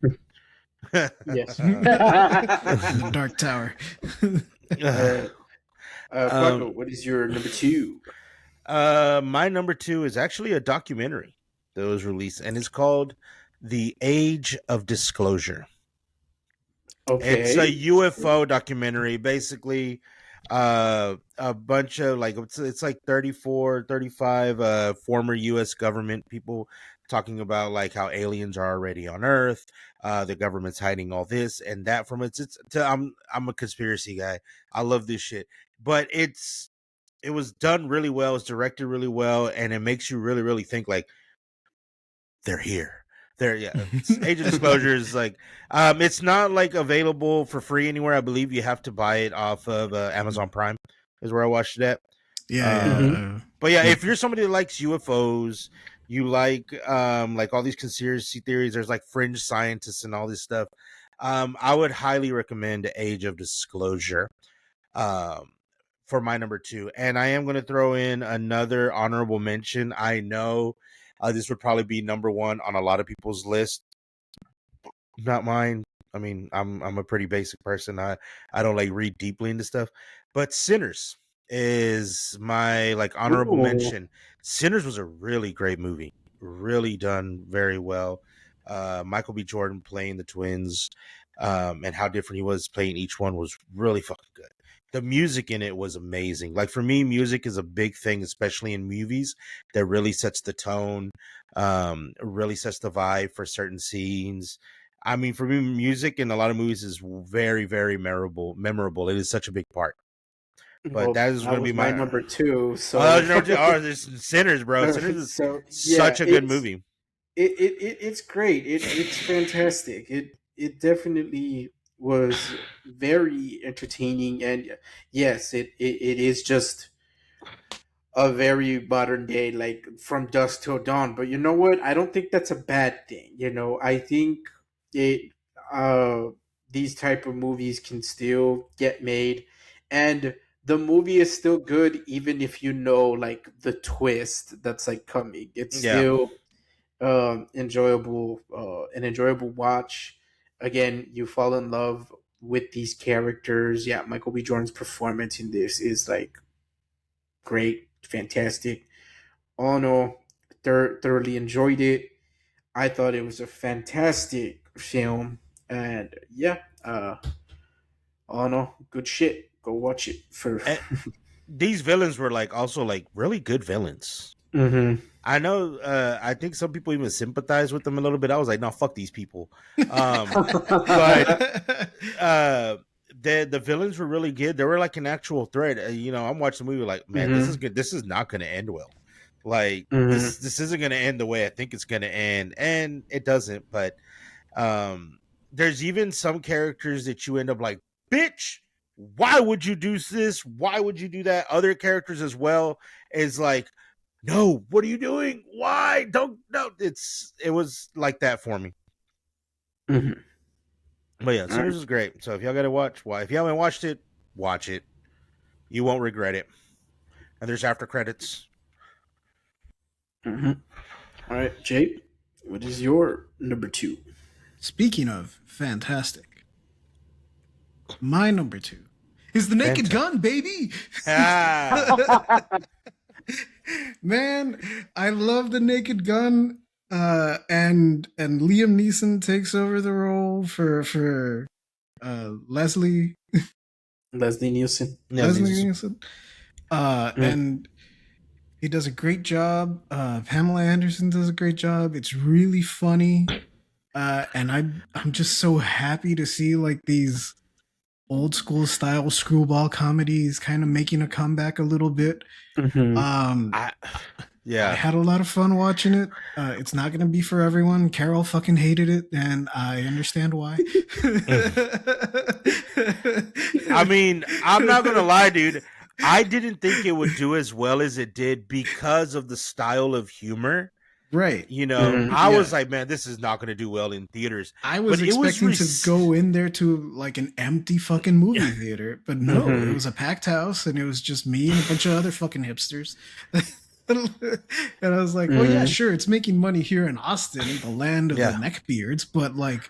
Yes. The Dark Tower. Paco, what is your number two? My number two is actually a documentary that was released, and it's called The Age of Disclosure. Okay. It's a UFO documentary. Basically, a bunch of like it's like 34, 35 former US government people talking about like how aliens are already on Earth. The government's hiding all this and that from it. I'm a conspiracy guy. I love this shit. But it was done really well, it's directed really well, and it makes you really, really think like they're here. Age of Disclosure is like it's not like available for free anywhere. I believe you have to buy it off of Amazon Prime is where I watched it at. Yeah. But yeah, if you're somebody that likes UFOs, you like all these conspiracy theories, there's like fringe scientists and all this stuff. I would highly recommend Age of Disclosure for my number two. And I am going to throw in another honorable mention. I know this would probably be number one on a lot of people's list. Not mine. I mean, I'm a pretty basic person. I don't like read deeply into stuff. But Sinners is my like honorable mention. Sinners was a really great movie. Really done very well. Michael B. Jordan playing the twins, and how different he was playing each one was really fucking good. The music in it was amazing. Like for me, music is a big thing, especially in movies, that really sets the tone, really sets the vibe for certain scenes. I mean, for me, music in a lot of movies is very, very memorable. It is such a big part. But that is going to be my number two. So there's Sinners, bro. Sinners is such a good movie. It's great. It's fantastic. It definitely was very entertaining, and yes, it is just a very modern day, like from dusk till dawn. But you know what? I don't think that's a bad thing. I think it these type of movies can still get made, and the movie is still good even if you know like the twist that's like coming. It's still enjoyable, an enjoyable watch. Again, you fall in love with these characters. Yeah, Michael B. Jordan's performance in this is like great, fantastic. All in all, thoroughly enjoyed it. I thought it was a fantastic film, and yeah, all in all, good shit. Go watch it for. These villains were like also like really good villains. Mm-hmm. I know. I think some people even sympathize with them a little bit. I was like, no, fuck these people. But the villains were really good. They were like an actual threat. I'm watching the movie like, man, this is good. This is not going to end well. Like this isn't going to end the way I think it's going to end, and it doesn't. But there's even some characters that you end up like, bitch, why would you do this? Why would you do that? Other characters as well is like, no, what are you doing? Why? Don't no. It was like that for me. Mm-hmm. But yeah, Sinners is great. So if y'all got to watch, if you haven't watched it, watch it. You won't regret it. And there's after credits. Mm-hmm. All right, Jake, what is your number 2? Speaking of fantastic, my number 2 is The Naked Gun, baby. Man, I love The Naked Gun. And Liam Neeson takes over the role for Leslie Nielsen. And he does a great job. Pamela Anderson does a great job. It's really funny. And I'm just so happy to see like these old school style screwball comedies kind of making a comeback a little bit. I had a lot of fun watching it. It's not going to be for everyone. Carol fucking hated it, and I understand why. I mean, I'm not going to lie, dude. I didn't think it would do as well as it did because of the style of humor. Right. You know, I was like, man, this is not going to do well in theaters. I was expecting to go in there to like an empty fucking movie theater, but no, it was a packed house, and it was just me and a bunch of other fucking hipsters. And I was like, oh yeah, sure, it's making money here in Austin, the land of the neckbeards, but like,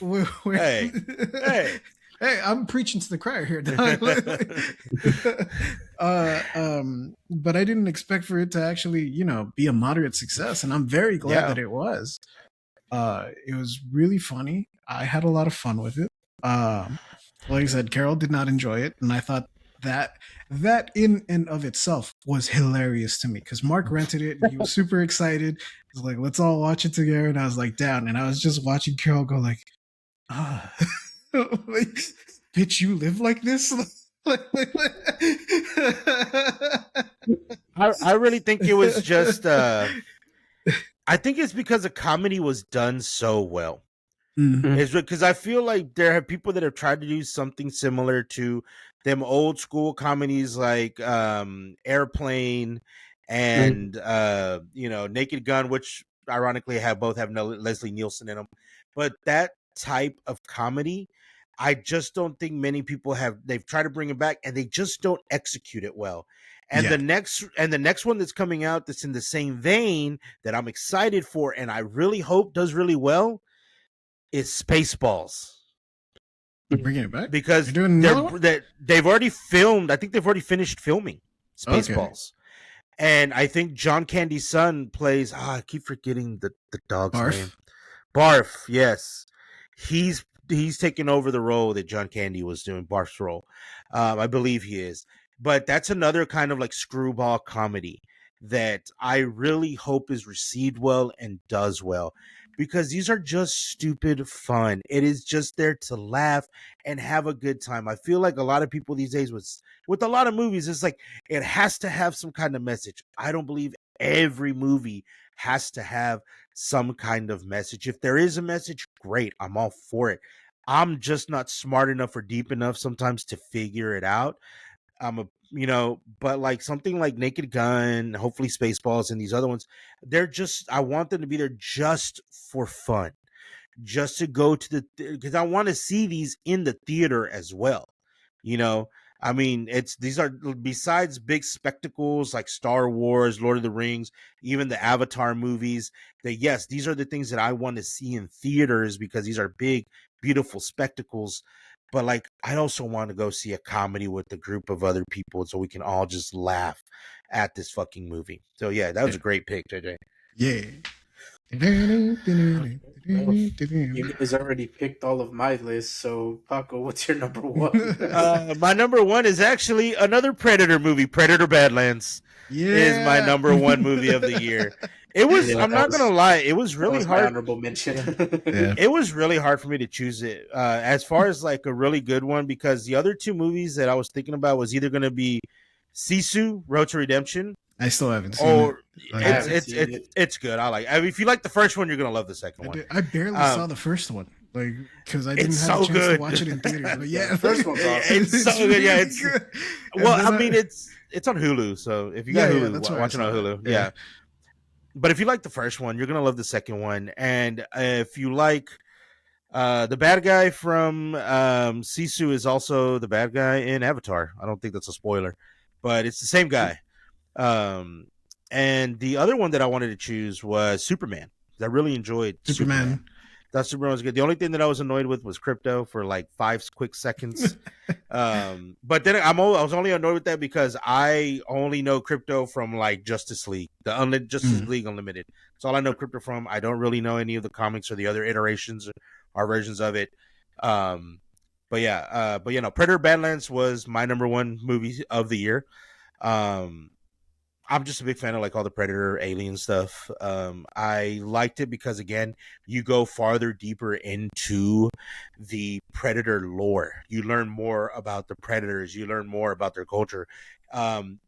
hey, I'm preaching to the choir here. But I didn't expect for it to actually, be a moderate success, and I'm very glad that it was. It was really funny. I had a lot of fun with it. Like I said, Carol did not enjoy it, and I thought that in and of itself was hilarious to me, because Mark rented it and he was super excited. He was like, let's all watch it together, and I was like, down, and I was just watching Carol go like, like, bitch, you live like this? I really think it was just I think it's because the comedy was done so well. It's because I feel like there are people that have tried to do something similar to them old school comedies like Airplane and Naked Gun, which ironically both have Leslie Nielsen in them. But that type of comedy, I just don't think many people they've tried to bring it back, and they just don't execute it well. And the next one that's coming out that's in the same vein that I'm excited for, and I really hope does really well, is Spaceballs. You're bringing it back? Because they've already filmed. I think they've already finished filming Spaceballs. And I think John Candy's son plays, I keep forgetting the dog's name. Barf, yes. He's taken over the role that John Candy was doing, Barf's role. I believe he is. But that's another kind of like screwball comedy that I really hope is received well and does well, because these are just stupid fun. It is just there to laugh and have a good time. I feel like a lot of people these days with a lot of movies, it's like it has to have some kind of message. I don't believe every movie has to have some kind of message. If there is a message, great. I'm all for it. I'm just not smart enough or deep enough sometimes to figure it out. But like something like Naked Gun, hopefully Spaceballs, and these other ones, I want them to be there just for fun, just to go to because I want to see these in the theater as well. I mean, these are, besides big spectacles like Star Wars, Lord of the Rings, even the Avatar movies, that yes, these are the things that I want to see in theaters because these are big, beautiful spectacles. But like, I also want to go see a comedy with a group of other people so we can all just laugh at this fucking movie. So yeah, that was a great pick, JJ. Yeah. You guys already picked all of my list, so Paco, what's your number 1? My number 1 is actually another Predator movie, Predator Badlands. Is my number 1 movie of the year. It was, I'm not going to lie, it was really hard. Honorable mention. It was really hard for me to choose it as far as like a really good one, because the other 2 movies that I was thinking about was either going to be Sisu, Road to Redemption. I still haven't seen it. Or I haven't seen it. it's good. I mean, if you like the first one, you're gonna love the second one. I barely saw the first one, like because I didn't it's have so a chance good. to watch it in theaters. But yeah, The first one's awesome. It's so good. Yeah, it's good. well, I mean, it's on Hulu, so if you got Hulu, that's watch it on Hulu. Yeah. But if you like the first one, you're gonna love the second one, and if you like the bad guy from Sisu is also the bad guy in Avatar. I don't think that's a spoiler, but it's the same guy. And the other one that I wanted to choose was Superman. I really enjoyed Superman. That Superman was good. The only thing that I was annoyed with was Crypto for like 5 quick seconds. But then I was only annoyed with that because I only know Crypto from like Justice League, the Justice League Unlimited. That's all I know Crypto from. I don't really know any of the comics or the other iterations or versions of it. But you know, Predator Badlands was my number one movie of the year. I'm just a big fan of like all the Predator alien stuff. I liked it because again, you go farther deeper into the Predator lore. You learn more about the Predators. You learn more about their culture.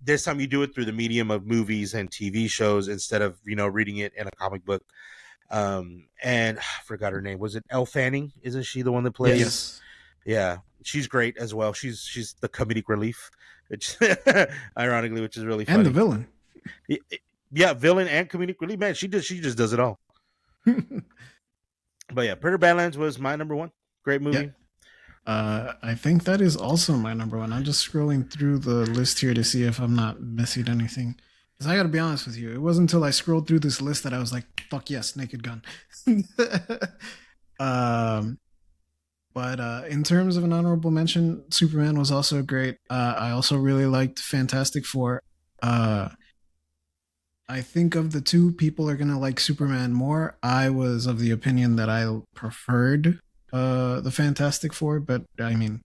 This time you do it through the medium of movies and TV shows instead of, you know, reading it in a comic book. And I forgot her name. Was it Elle Fanning? Isn't she the one that plays? Yes. Yeah, she's great as well. She's the comedic relief, which ironically, which is really funny. And the villain. Yeah, villain and comedic relief. Man, she just does it all. But yeah, Predator Badlands was my number one. Great movie. Yeah. I think that is also my number one. I'm just scrolling through the list here to see if I'm not missing anything. Because I got to be honest with you, it wasn't until I scrolled through this list that I was like, "Fuck yes, Naked Gun." But in terms of an honorable mention, Superman was also great. I also really liked Fantastic Four. I think of the two, people are gonna like Superman more. I was of the opinion that I preferred the Fantastic Four, but I mean,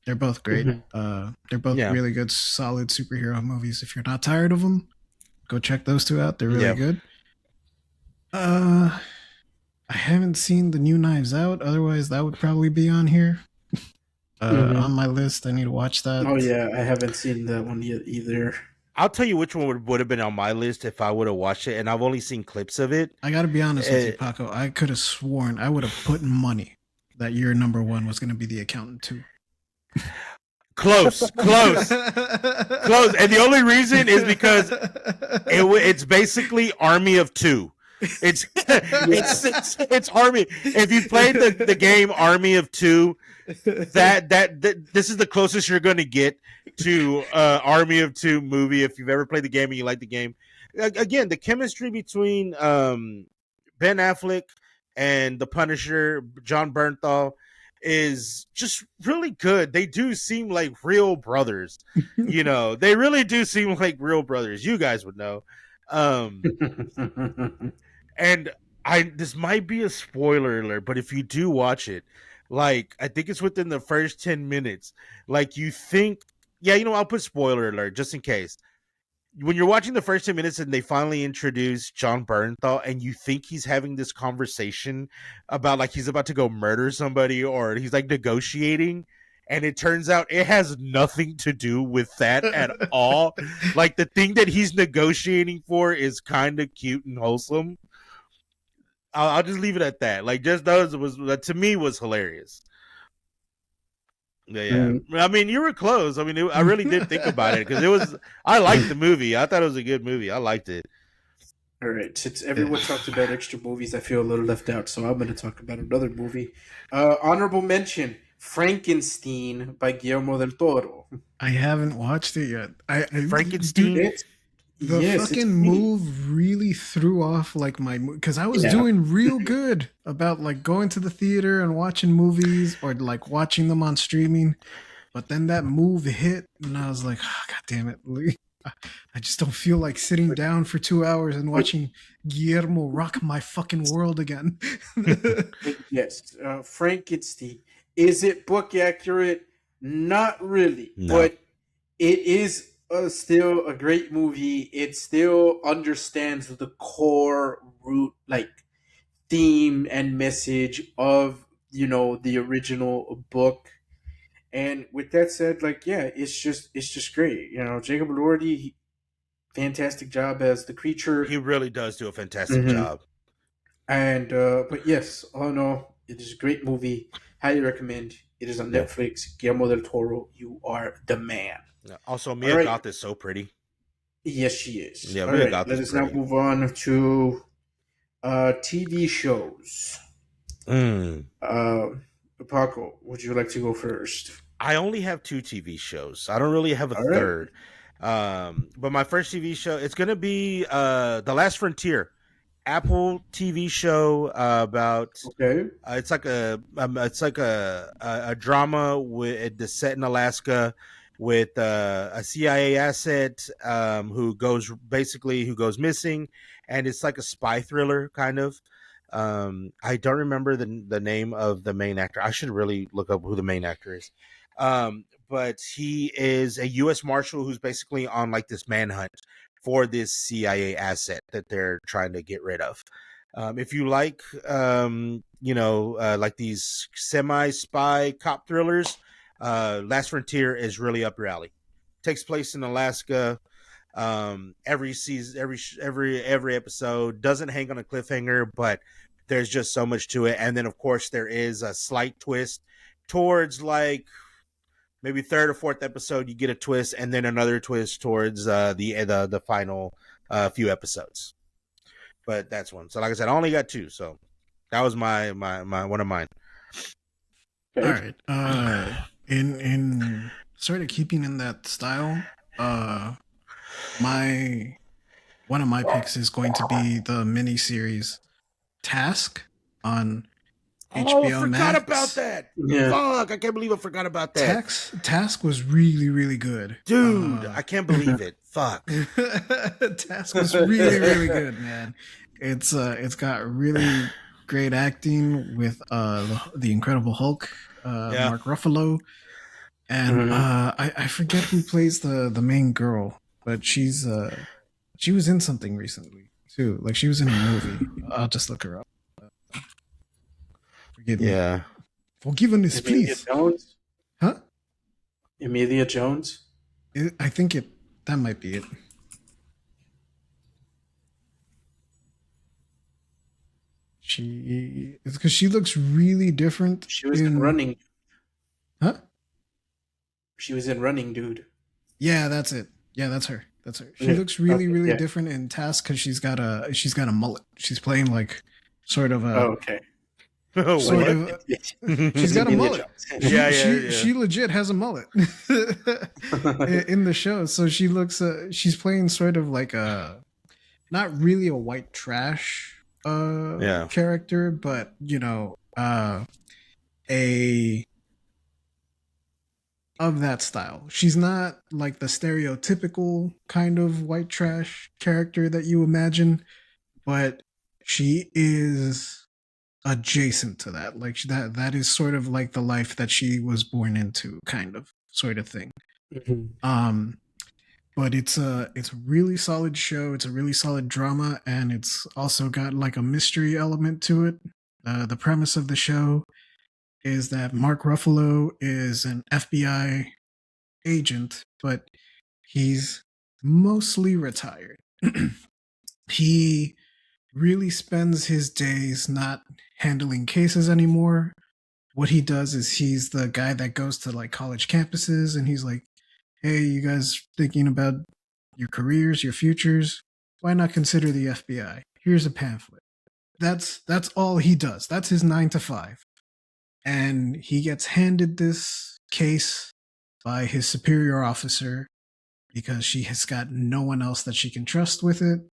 they're both great. They're both really good, solid superhero movies. If you're not tired of them, go check those two out. They're really good. I haven't seen the new Knives Out. Otherwise, that would probably be on here. On my list. I need to watch that. Oh yeah, I haven't seen that one yet either. I'll tell you which one would have been on my list if I would have watched it, and I've only seen clips of it. I gotta be honest with you, Paco. I could have sworn I would have put money that your number one was gonna be The Accountant 2. Close. And the only reason is because it's basically Army of Two. It's Army. If you played the game Army of Two, that this is the closest you're going to get to Army of Two movie if you've ever played the game and you like the game. Again, the chemistry between Ben Affleck and the Punisher, John Bernthal, is just really good. They do seem like real brothers. You know, they really do seem like real brothers. You guys would know. And this might be a spoiler alert, but if you do watch it, like I think it's within the first 10 minutes, like you think, yeah, you know, I'll put spoiler alert just in case. When you're watching the first 10 minutes and they finally introduce John Bernthal and you think he's having this conversation about like he's about to go murder somebody or he's like negotiating, and it turns out it has nothing to do with that at all. Like the thing that he's negotiating for is kind of cute and wholesome. I'll just leave it at that. Like just those that to me was hilarious. Yeah. I mean, you were close. I mean, I really did think about it because I liked the movie. I thought it was a good movie. I liked it. All right. Since everyone talked about extra movies, I feel a little left out, so I'm going to talk about another movie. Honorable mention: Frankenstein by Guillermo del Toro. I haven't watched it yet. Frankenstein. The fucking move really threw off like because I was doing real good about like going to the theater and watching movies or like watching them on streaming, but then that move hit and I was like, oh, God damn it, I just don't feel like sitting down for 2 hours and watching Guillermo rock my fucking world again. Yes, Frankenstein. Is it book accurate? Not really, but it is still a great movie. It still understands the core root, like theme and message of the original book, And with that said, like, yeah, it's just great. You know, Jacob Elordi, fantastic job as the creature. He really does do a fantastic job. And but yes, all in all, it is a great movie. Highly recommend. It is on Netflix. Guillermo del Toro, you are the man. Also, Mia Goth is so pretty. Yes, she is. Yeah, all Mia right, Goth let is us pretty. now move on to TV shows. Paco, would you like to go first? I only have 2 TV shows. I don't really have a third. But my first TV show, it's gonna be The Last Frontier, Apple TV show about. Okay. It's like a drama with the set in Alaska with a CIA asset who goes missing, and it's like a spy thriller kind of. I don't remember the name of the main actor. I should really look up who the main actor is. But he is a U.S. Marshal who's basically on like this manhunt for this CIA asset that they're trying to get rid of. If you like, like these semi-spy cop thrillers, Last Frontier is really up your alley. Takes place in Alaska. Every season, every episode doesn't hang on a cliffhanger, but there's just so much to it. And then, of course, there is a slight twist towards like maybe third or fourth episode. You get a twist, and then another twist towards the final few episodes. But that's one. So, like I said, I only got 2. So that was my one of mine. All right. In sort of keeping in that style, one of my picks is going to be the miniseries Task on HBO I forgot Max. About that. Yeah. Fuck, I can't believe I forgot about that. Task was really, really good. Dude, I can't believe it. Fuck. Task was really, really good, man. It's got really great acting with the Incredible Hulk, Mark Ruffalo. And I forget who plays the main girl, but she was in something recently too. Like she was in a movie. I'll just look her up. Forgive me. Yeah. Forgiveness, please. Jones? Huh? Emilia Jones? I think that might be it. It's because she looks really different. She was in Running. Huh? She was in Running, dude. Yeah, that's it. Yeah, that's her. She looks really, really different in Task because she's got a mullet. She's playing like sort of a. Oh, okay. Sort of. She's got a mullet. Yeah. She legit has a mullet in the show. So she looks. She's playing sort of like not really a white trash character, but of that style. She's not like the stereotypical kind of white trash character that you imagine, but she is adjacent to that. Like that is sort of like the life that she was born into, kind of sort of thing. Mm-hmm. But it's a really solid show. It's a really solid drama, and it's also got like a mystery element to it. The premise of the show is that Mark Ruffalo is an FBI agent, but he's mostly retired. He really spends his days not handling cases anymore. What he does is he's the guy that goes to like college campuses and he's like, hey, you guys thinking about your careers, your futures? Why not consider the FBI? Here's a pamphlet. That's all he does. That's his 9 to 5. And he gets handed this case by his superior officer because she has got no one else that she can trust with it.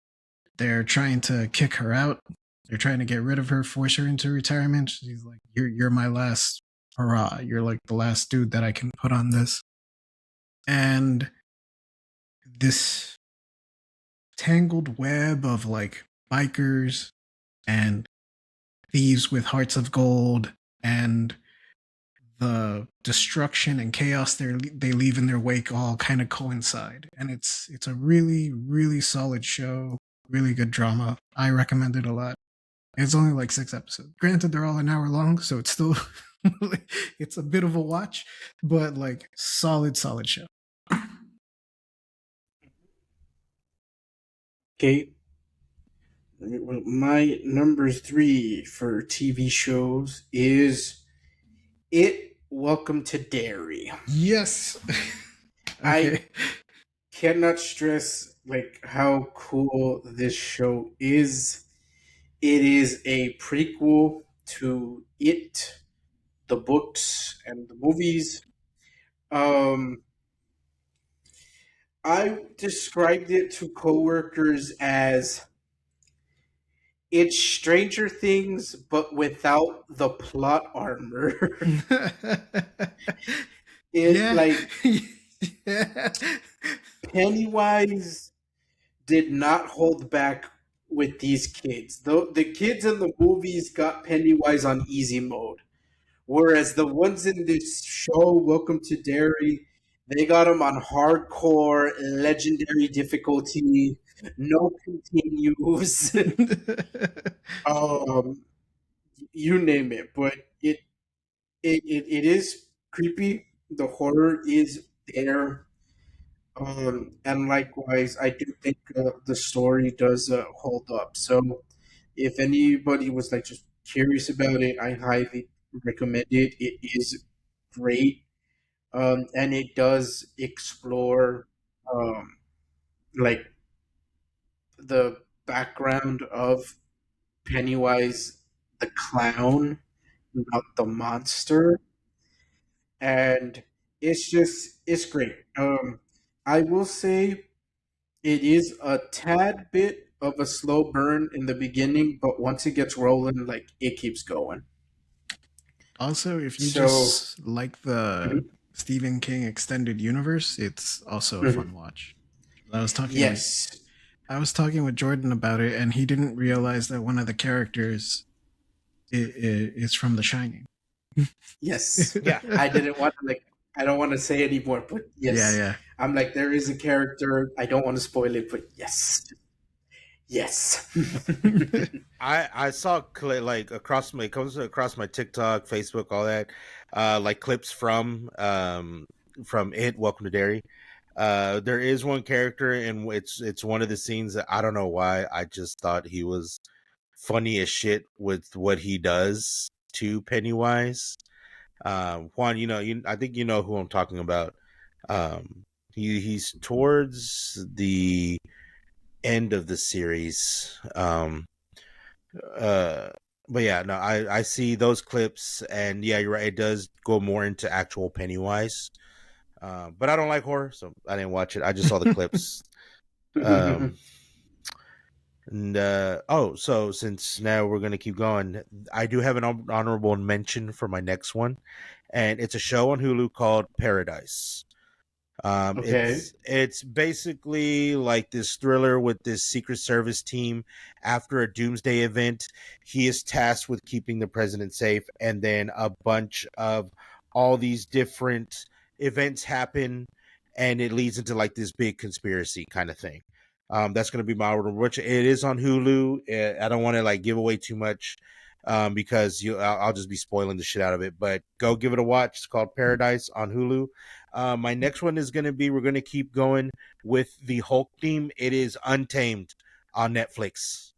They're trying to kick her out. They're trying to get rid of her, force her into retirement. She's like, you're my last hurrah. You're like the last dude that I can put on this. And this tangled web of like bikers and thieves with hearts of gold and the destruction and chaos they leave in their wake all kind of coincide. And it's a really, really solid show, really good drama. I recommend it a lot. It's only like 6 episodes. Granted, they're all an hour long, so it's still It's a bit of a watch, but like solid show. Okay. My number 3 for TV shows is It Welcome to Derry. Yes. I Okay. cannot stress like how cool this show is. It is a prequel to It, the books and the movies. Um, I described it to coworkers as it's Stranger Things, but without the plot armor. It Yeah. like Yeah. Pennywise did not hold back with these kids. The kids in the movies got Pennywise on easy mode, whereas the ones in this show, Welcome to Derry, they got him on hardcore, legendary difficulty, no continues, um, you name it. But it is creepy. The horror is there. And likewise, I do think the story does hold up. So, if anybody was like just curious about it, I highly recommend it. It is great, and it does explore um, like the background of Pennywise the clown, not the monster, and it's great. I will say it is a tad bit of a slow burn in the beginning, but once it gets rolling, like it keeps going. Also, if you So, just like the mhm, Stephen King extended universe, it's also a mhm. fun watch. I was talking with Yes, Jordan about it, and he didn't realize that one of the characters is from The Shining. yes. Yeah. I didn't want to like. I don't want to say anymore, but Yeah, yes, yeah. I'm like there is a character. I don't want to spoil it, but yes, yes. I saw like across my it comes across my TikTok, Facebook, all that, like clips from It Welcome to Derry. There is one character, and it's one of the scenes that I don't know why I just thought he was funny as shit with what he does to Pennywise. Juan, I think you know who I'm talking about. He's towards the end of the series. Uh, but yeah, no, I see those clips, and yeah, you're right. It does go more into actual Pennywise. But I don't like horror, so I didn't watch it. I just saw the clips. Um, and so since now we're gonna keep going, I do have an honorable mention for my next one, and it's a show on Hulu called Paradise. Okay. It's basically like this thriller with this Secret Service team. After a doomsday event, he is tasked with keeping the president safe, and then a bunch of all these different events happen, and it leads into like this big conspiracy kind of thing. That's going to be my order. Which it is on Hulu. I don't want to like give away too much because I'll just be spoiling the shit out of it. But go give it a watch. It's called Paradise on Hulu. My next one is going to be we're going to keep going with the Hulk theme. It is Untamed on Netflix.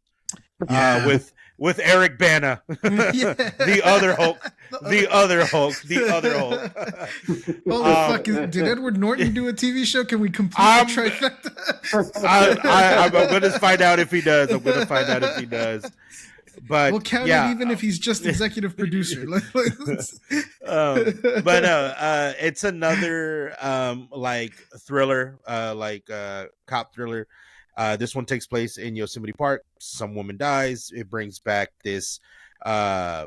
Yeah. With Eric Bana, Yeah. the other Hulk, the other Hulk, the other Hulk. Holy fuck! Did Edward Norton do a TV show? Can we complete the I'm trifecta? I'm going to find out if he does. I'm going to find out if he does. But We'll count it yeah, even if he's just executive producer. but it's another like thriller, cop thriller. This one takes place in Yosemite Park. Some woman dies. It brings back uh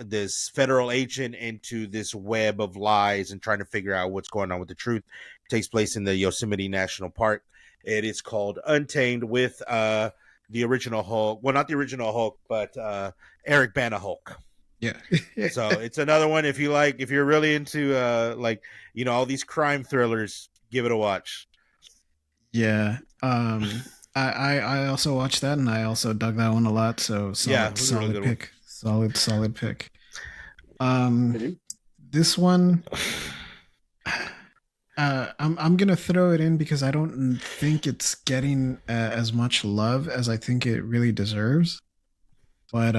this federal agent into this web of lies and trying to figure out what's going on with the truth. It takes place in the Yosemite National Park. It is called Untamed with the original Hulk. Well, not the original Hulk, but Eric Bana Hulk. Yeah. So it's another one if you're really into all these crime thrillers, give it a watch. Yeah. I also watched that, and I also dug that one a lot. So Yeah, solid it was a really solid good one. pick. Solid pick. This one, I'm gonna throw it in because I don't think it's getting as much love as I think it really deserves. But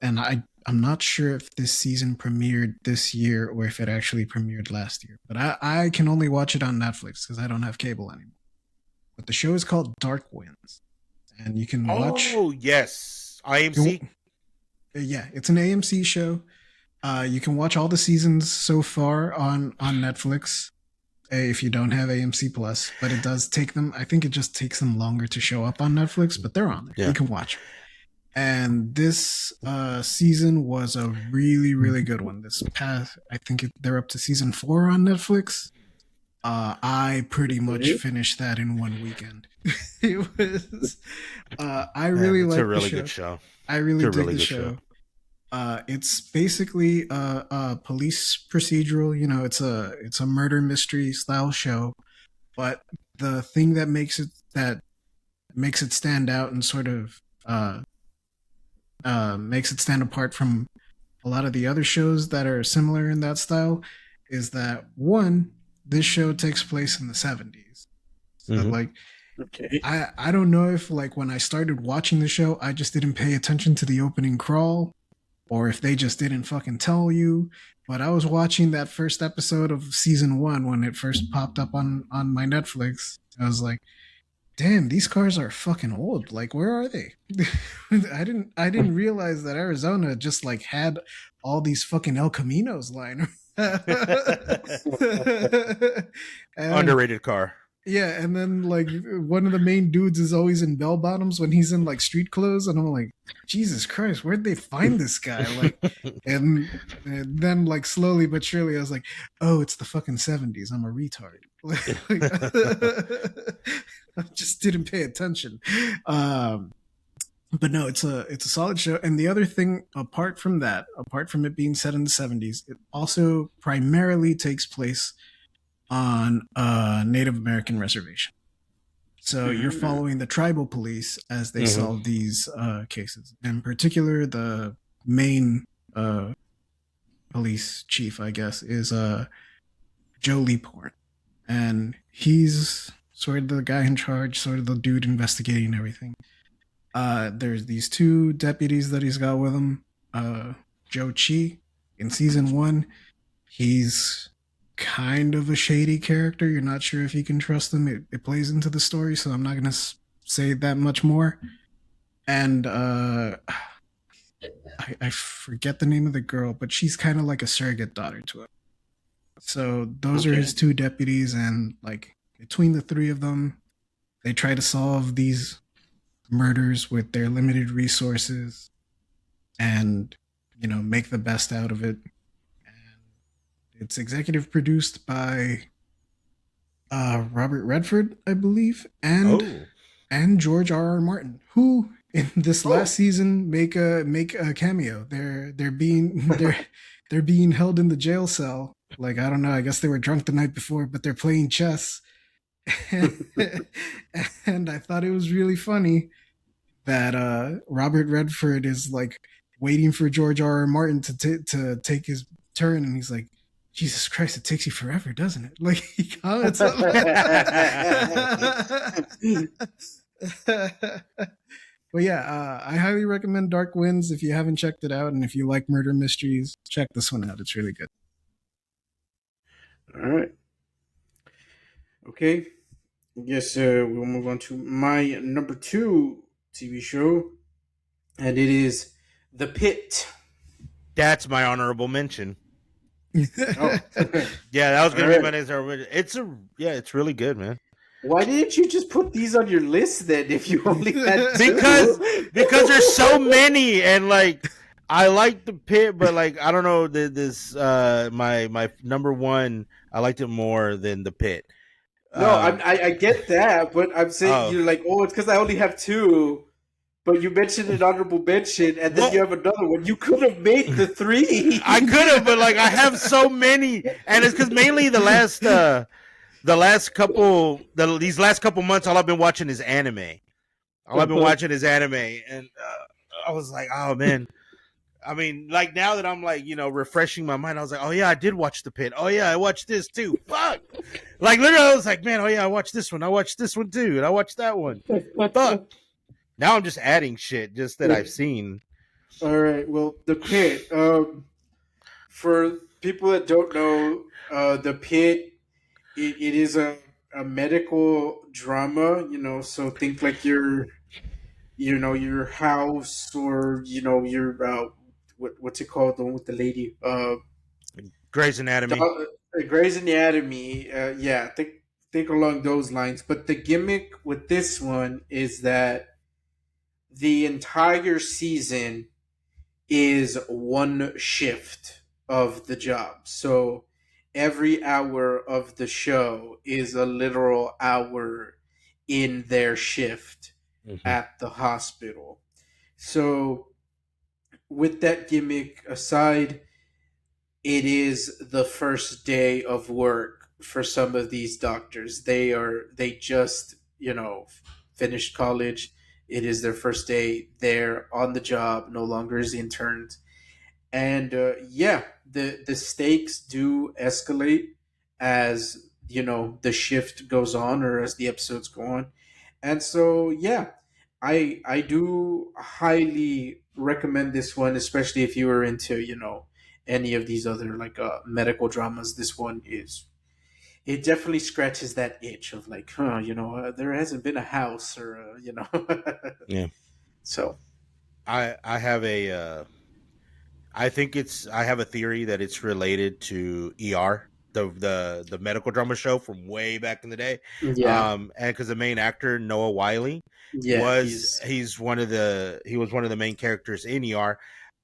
and I'm not sure if this season premiered this year or if it actually premiered last year. But I can only watch it on Netflix because I don't have cable anymore. But the show is called Dark Winds, and you can watch. Oh yes, AMC. Yeah, it's an AMC show. You can watch all the seasons so far on Netflix if you don't have AMC Plus. But it does take them. I think it just takes them longer to show up on Netflix, but they're on there. Yeah. You can watch. And this season was a really, really good one. This past, I think they're up to season 4 on Netflix. I pretty much finished that in one weekend. It was. I really like. It's a really good show. I really dig the show. It's basically a police procedural. You know, it's a murder mystery style show, but the thing that makes it stand out and sort of makes it stand apart from a lot of the other shows that are similar in that style is that one, this show takes place in the 70s. So like, okay, I don't know if like when I started watching the show, I just didn't pay attention to the opening crawl, or if they just didn't fucking tell you. But I was watching that first episode of season 1 when it first popped up on my Netflix. I was like, damn, these cars are fucking old. Like, where are they? I didn't realize that Arizona just like had all these fucking El Caminos lying. Underrated car. Yeah, and then like one of the main dudes is always in bell bottoms when he's in like street clothes, and I'm like, Jesus Christ, where'd they find this guy? Like, and then like slowly but surely, I was like, oh, it's the fucking 70s. I'm a retard. I just didn't pay attention. But no, it's a solid show. And the other thing, apart from it being set in the 70s, it also primarily takes place on a Native American reservation. So you're following the tribal police as they solve these cases. In particular, the main police chief, I guess, is Joe Leaphorn. And he's sort of the guy in charge, sort of the dude investigating everything. There's these 2 deputies that he's got with him. Joe Chi, in season 1, he's kind of a shady character. You're not sure if you can trust him. It plays into the story, so I'm not going to say that much more. And I forget the name of the girl, but she's kind of like a surrogate daughter to him. So those are his 2 deputies, and like between the 3 of them, they try to solve these murders with their limited resources and, you know, make the best out of it. It's executive produced by Robert Redford, I believe, and George R.R. Martin, who in this last season make a cameo. They're being held in the jail cell. Like, I don't know, I guess they were drunk the night before, but they're playing chess. And I thought it was really funny that Robert Redford is like waiting for George R.R. Martin to take his turn, and he's like, Jesus Christ, it takes you forever, doesn't it? Like, he comments on But yeah, I highly recommend Dark Winds if you haven't checked it out, and if you like murder mysteries, check this one out. It's really good. All right. Okay. I guess we'll move on to my number 2 TV show, and it is The Pit. That's my honorable mention. Yeah, that was gonna be my next. It's really good, man. Why didn't you just put these on your list then? If you only had because there's so many, and like I like The Pit, but like I don't know this my number 1. I liked it more than The Pit. No, I get that, but I'm saying you're like, it's because I only have 2. But you mentioned an honorable mention, and then you have another one. You could have made the 3. I could have, but like I have so many, and it's because mainly these last couple months, all I've been watching is anime. And I was like, oh man, I mean, like now that I'm like, refreshing my mind, I was like, oh yeah, I did watch The Pit. Oh yeah, I watched this too. Fuck. Like literally, I was like, man, oh yeah, I watched this one. I watched this one too, and I watched that one. Fuck. Now I'm just adding shit just that I've seen. All right. Well, The Pit. For people that don't know, The Pit, it is a medical drama. So think like your house, or your what's it called, the one with the lady, Grey's Anatomy. Grey's Anatomy. Yeah, think along those lines. But the gimmick with this one is that the entire season is one shift of the job. So every hour of the show is a literal hour in their shift at the hospital. So with that gimmick aside, it is the first day of work for some of these doctors. They just, finished college. It is their first day there on the job, no longer as interns. And the stakes do escalate as the shift goes on, or as the episodes go on. And so I do highly recommend this one, especially if you are into any of these other like medical dramas. This one it definitely scratches that itch of like, there hasn't been a house, or yeah. So I have a I have a theory that it's related to ER, the medical drama show from way back in the day. Yeah. And because the main actor Noah Wiley was one of the main characters in ER.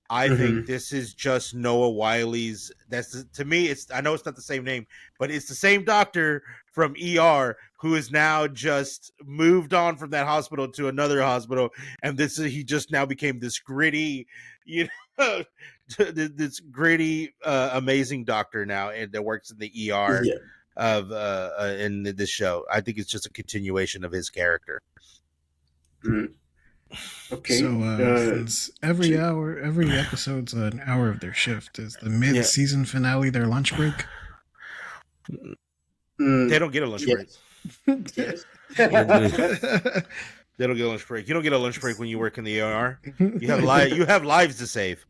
I think this is just Noah Wiley's. To me, I know it's not the same name, but it's the same doctor from ER who is now just moved on from that hospital to another hospital, and he just now became this gritty, this gritty, amazing doctor now, and that works in the ER of in this show. I think it's just a continuation of his character. Okay. So since every episode's an hour of their shift, is the mid-season finale their lunch break? They don't get a lunch break. Yes. They don't get a lunch break. You don't get a lunch break when you work in the ER. You have lives to save.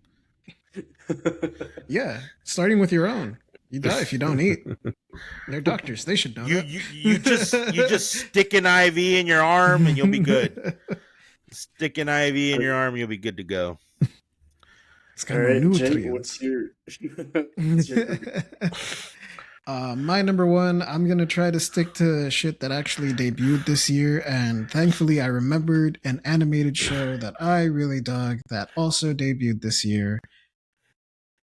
Yeah, starting with your own. You die if you don't eat. They're doctors. They should know that. You just stick an IV in your arm and you'll be good. Stick an IV in your arm, you'll be good to go. It's kind of nutrients. What's your my number one, I'm going to try to stick to shit that actually debuted this year, and thankfully I remembered an animated show that I really dug that also debuted this year.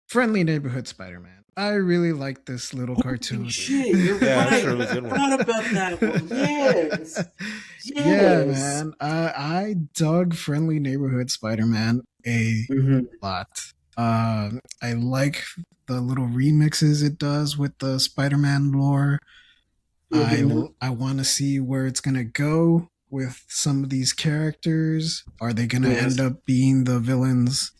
Friendly Neighborhood Spider-Man. I really like this little cartoon. Shit, you're right. Sure I forgot about that one. Yes. Yeah, man. I dug Friendly Neighborhood Spider-Man a lot. I like the little remixes it does with the Spider-Man lore. I want to see where it's going to go with some of these characters. Are they going to end up being the villains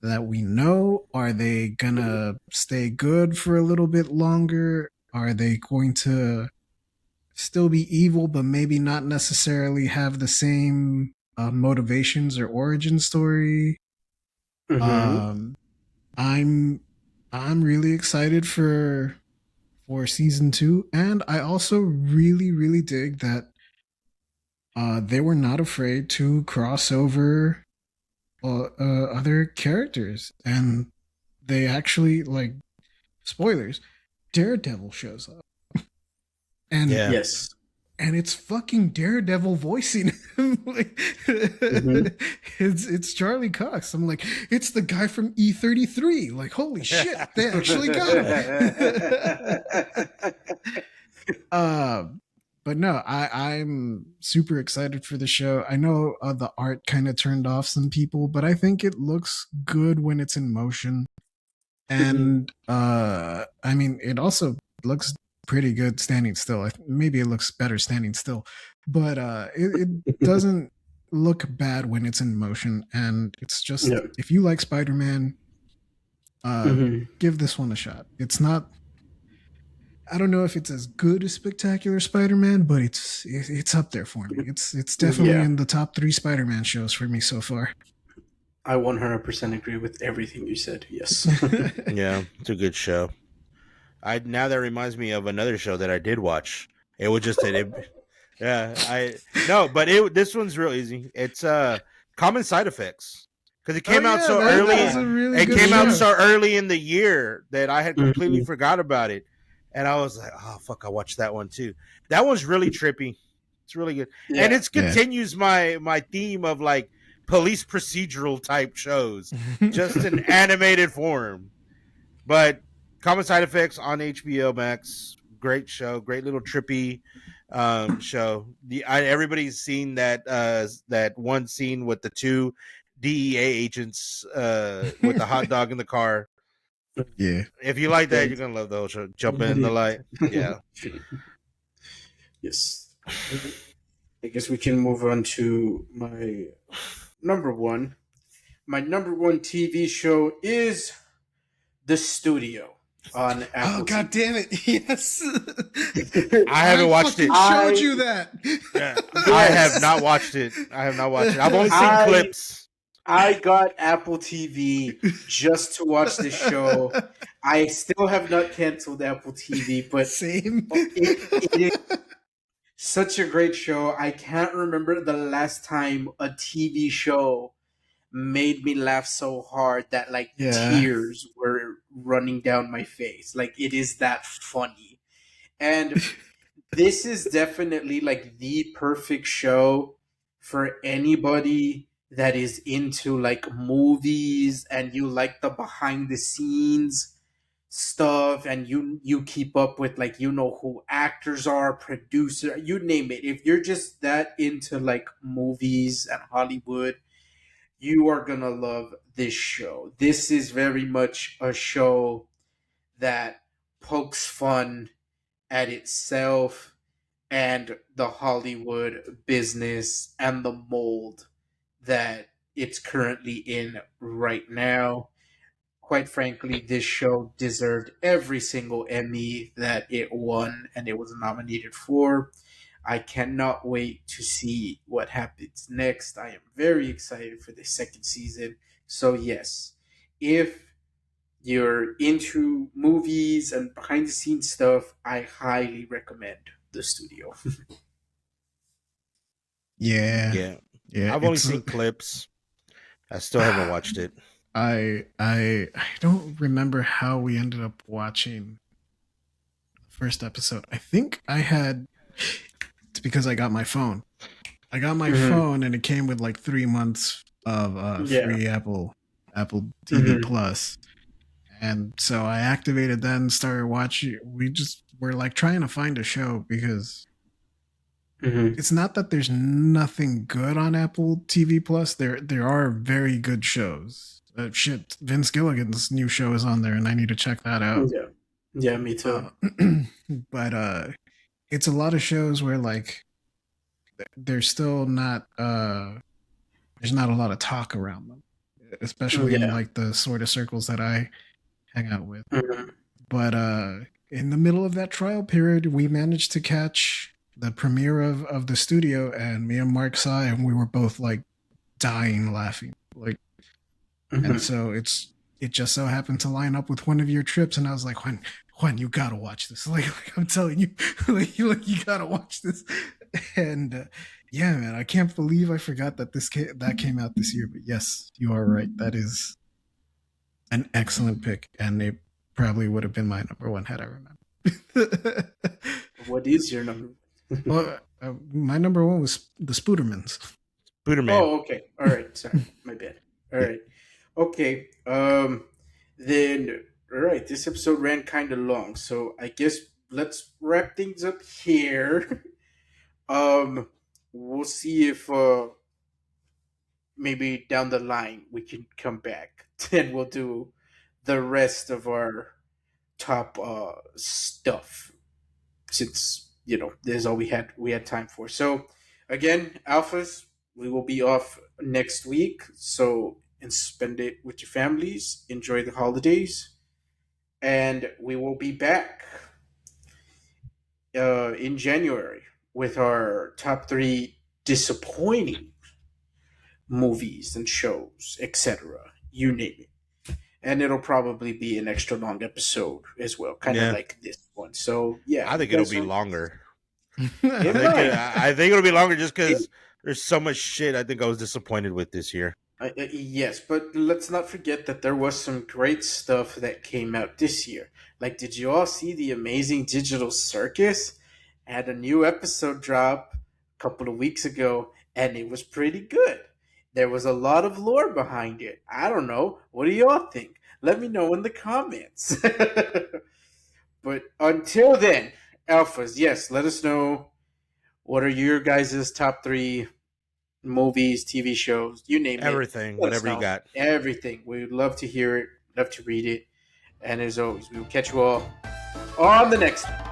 that we know? Are they gonna stay good for a little bit longer? Are they going to still be evil, but maybe not necessarily have the same motivations or origin story? I'm really excited for season 2, and I also really dig that they were not afraid to cross over other characters, and they actually, like, spoilers, Daredevil shows up, and yes, and it's fucking Daredevil voicing him. Like, it's Charlie Cox. I'm like, it's the guy from E33. Like, holy shit, they actually got him. But no, I'm super excited for the show. I know the art kind of turned off some people, but I think it looks good when it's in motion. And I mean, it also looks pretty good standing still. Maybe it looks better standing still, but it doesn't look bad when it's in motion, and it's just if you like Spider-Man, give this one a shot. It's not. I don't know if it's as good as Spectacular Spider-Man, but it's up there for me. It's definitely in the top 3 Spider-Man shows for me so far. I 100% agree with everything you said. Yes. Yeah, it's a good show. Now that reminds me of another show that I did watch. It was just this one's real easy. It's Common Side Effects, because it came out so early. It came out so early in the year that I had completely forgot about it, and I was like, "Oh fuck!" I watched that one too. That one's really trippy. It's really good, and it continues my theme of like police procedural type shows, just in animated form. But Common Side Effects on HBO Max, great show, great little trippy show. Everybody's seen that one scene with the 2 DEA agents with the hot dog in the car. Yeah. If you like that, you're gonna love the whole show. Jump in the light. Yeah. Yes. I guess we can move on to my number one. My number one TV show is The Studio on Apple. Oh, God damn it. Yes. I haven't watched it. I showed you that. Yeah. I have not watched it. I've only seen clips. I got Apple TV just to watch this show. I still have not canceled Apple TV, but same. It is such a great show. I can't remember the last time a TV show made me laugh so hard that like tears were running down my face. Like, it is that funny. And this is definitely like the perfect show for anybody that is into like movies and you like the behind the scenes stuff, and you keep up with like, you know, who actors are, producer, you name it. If you're just that into like movies and Hollywood, you are gonna love this show. This is very much a show that pokes fun at itself and the Hollywood business and the mold that it's currently in right now. Quite frankly, this show deserved every single Emmy that it won and it was nominated for. I cannot wait to see what happens next. I am very excited for the second season. So, yes, if you're into movies and behind the scenes stuff, I highly recommend The Studio. Yeah. I've only seen clips. I still haven't watched it. I don't remember how we ended up watching the first episode. I think it's because I got my phone. I got my phone and it came with like 3 months of free Apple TV Plus. And so I activated that and started watching. We're like trying to find a show because it's not that there's nothing good on Apple TV Plus. There are very good shows. Vince Gilligan's new show is on there, and I need to check that out. Yeah, me too. But it's a lot of shows where like there's still not there's not a lot of talk around them, especially in like the sort of circles that I hang out with. But in the middle of that trial period, we managed to catch the premiere of The Studio, and me and Mark saw it, and we were both like dying laughing. Like, and so it just so happened to line up with one of your trips, and I was like, Juan, you gotta watch this. Like I'm telling you, like you gotta watch this. And yeah, man, I can't believe I forgot that that came out this year. But yes, you are right. That is an excellent pick, and it probably would have been my number one had I remembered. What is your number? Well, my number one was the Spoodermans. Spooderman. Oh, okay. All right. Sorry, my bad. All right. Okay. Then all right. This episode ran kind of long, so I guess let's wrap things up here. We'll see if maybe down the line we can come back and we'll do the rest of our top stuff, since you know this is all we had time for. So again, alphas, we will be off next week. So, and spend it with your families. Enjoy the holidays. And we will be back in January with our top 3 disappointing movies and shows, etc. You name it. And it'll probably be an extra long episode as well, kind of like this one. So yeah, I think it'll be longer. I think it'll be longer just because there's so much shit I think I was disappointed with this year. Yes, but let's not forget that there was some great stuff that came out this year. Like, did you all see the Amazing Digital Circus? It had a new episode drop a couple of weeks ago, and it was pretty good. There was a lot of lore behind it. I don't know. What do y'all think? Let me know in the comments. But until then, Alphas, yes, let us know what are your guys' top 3 movies, TV shows, you name everything, whatever you got. Everything. We would love to hear it, love to read it. And as always, we will catch you all on the next one.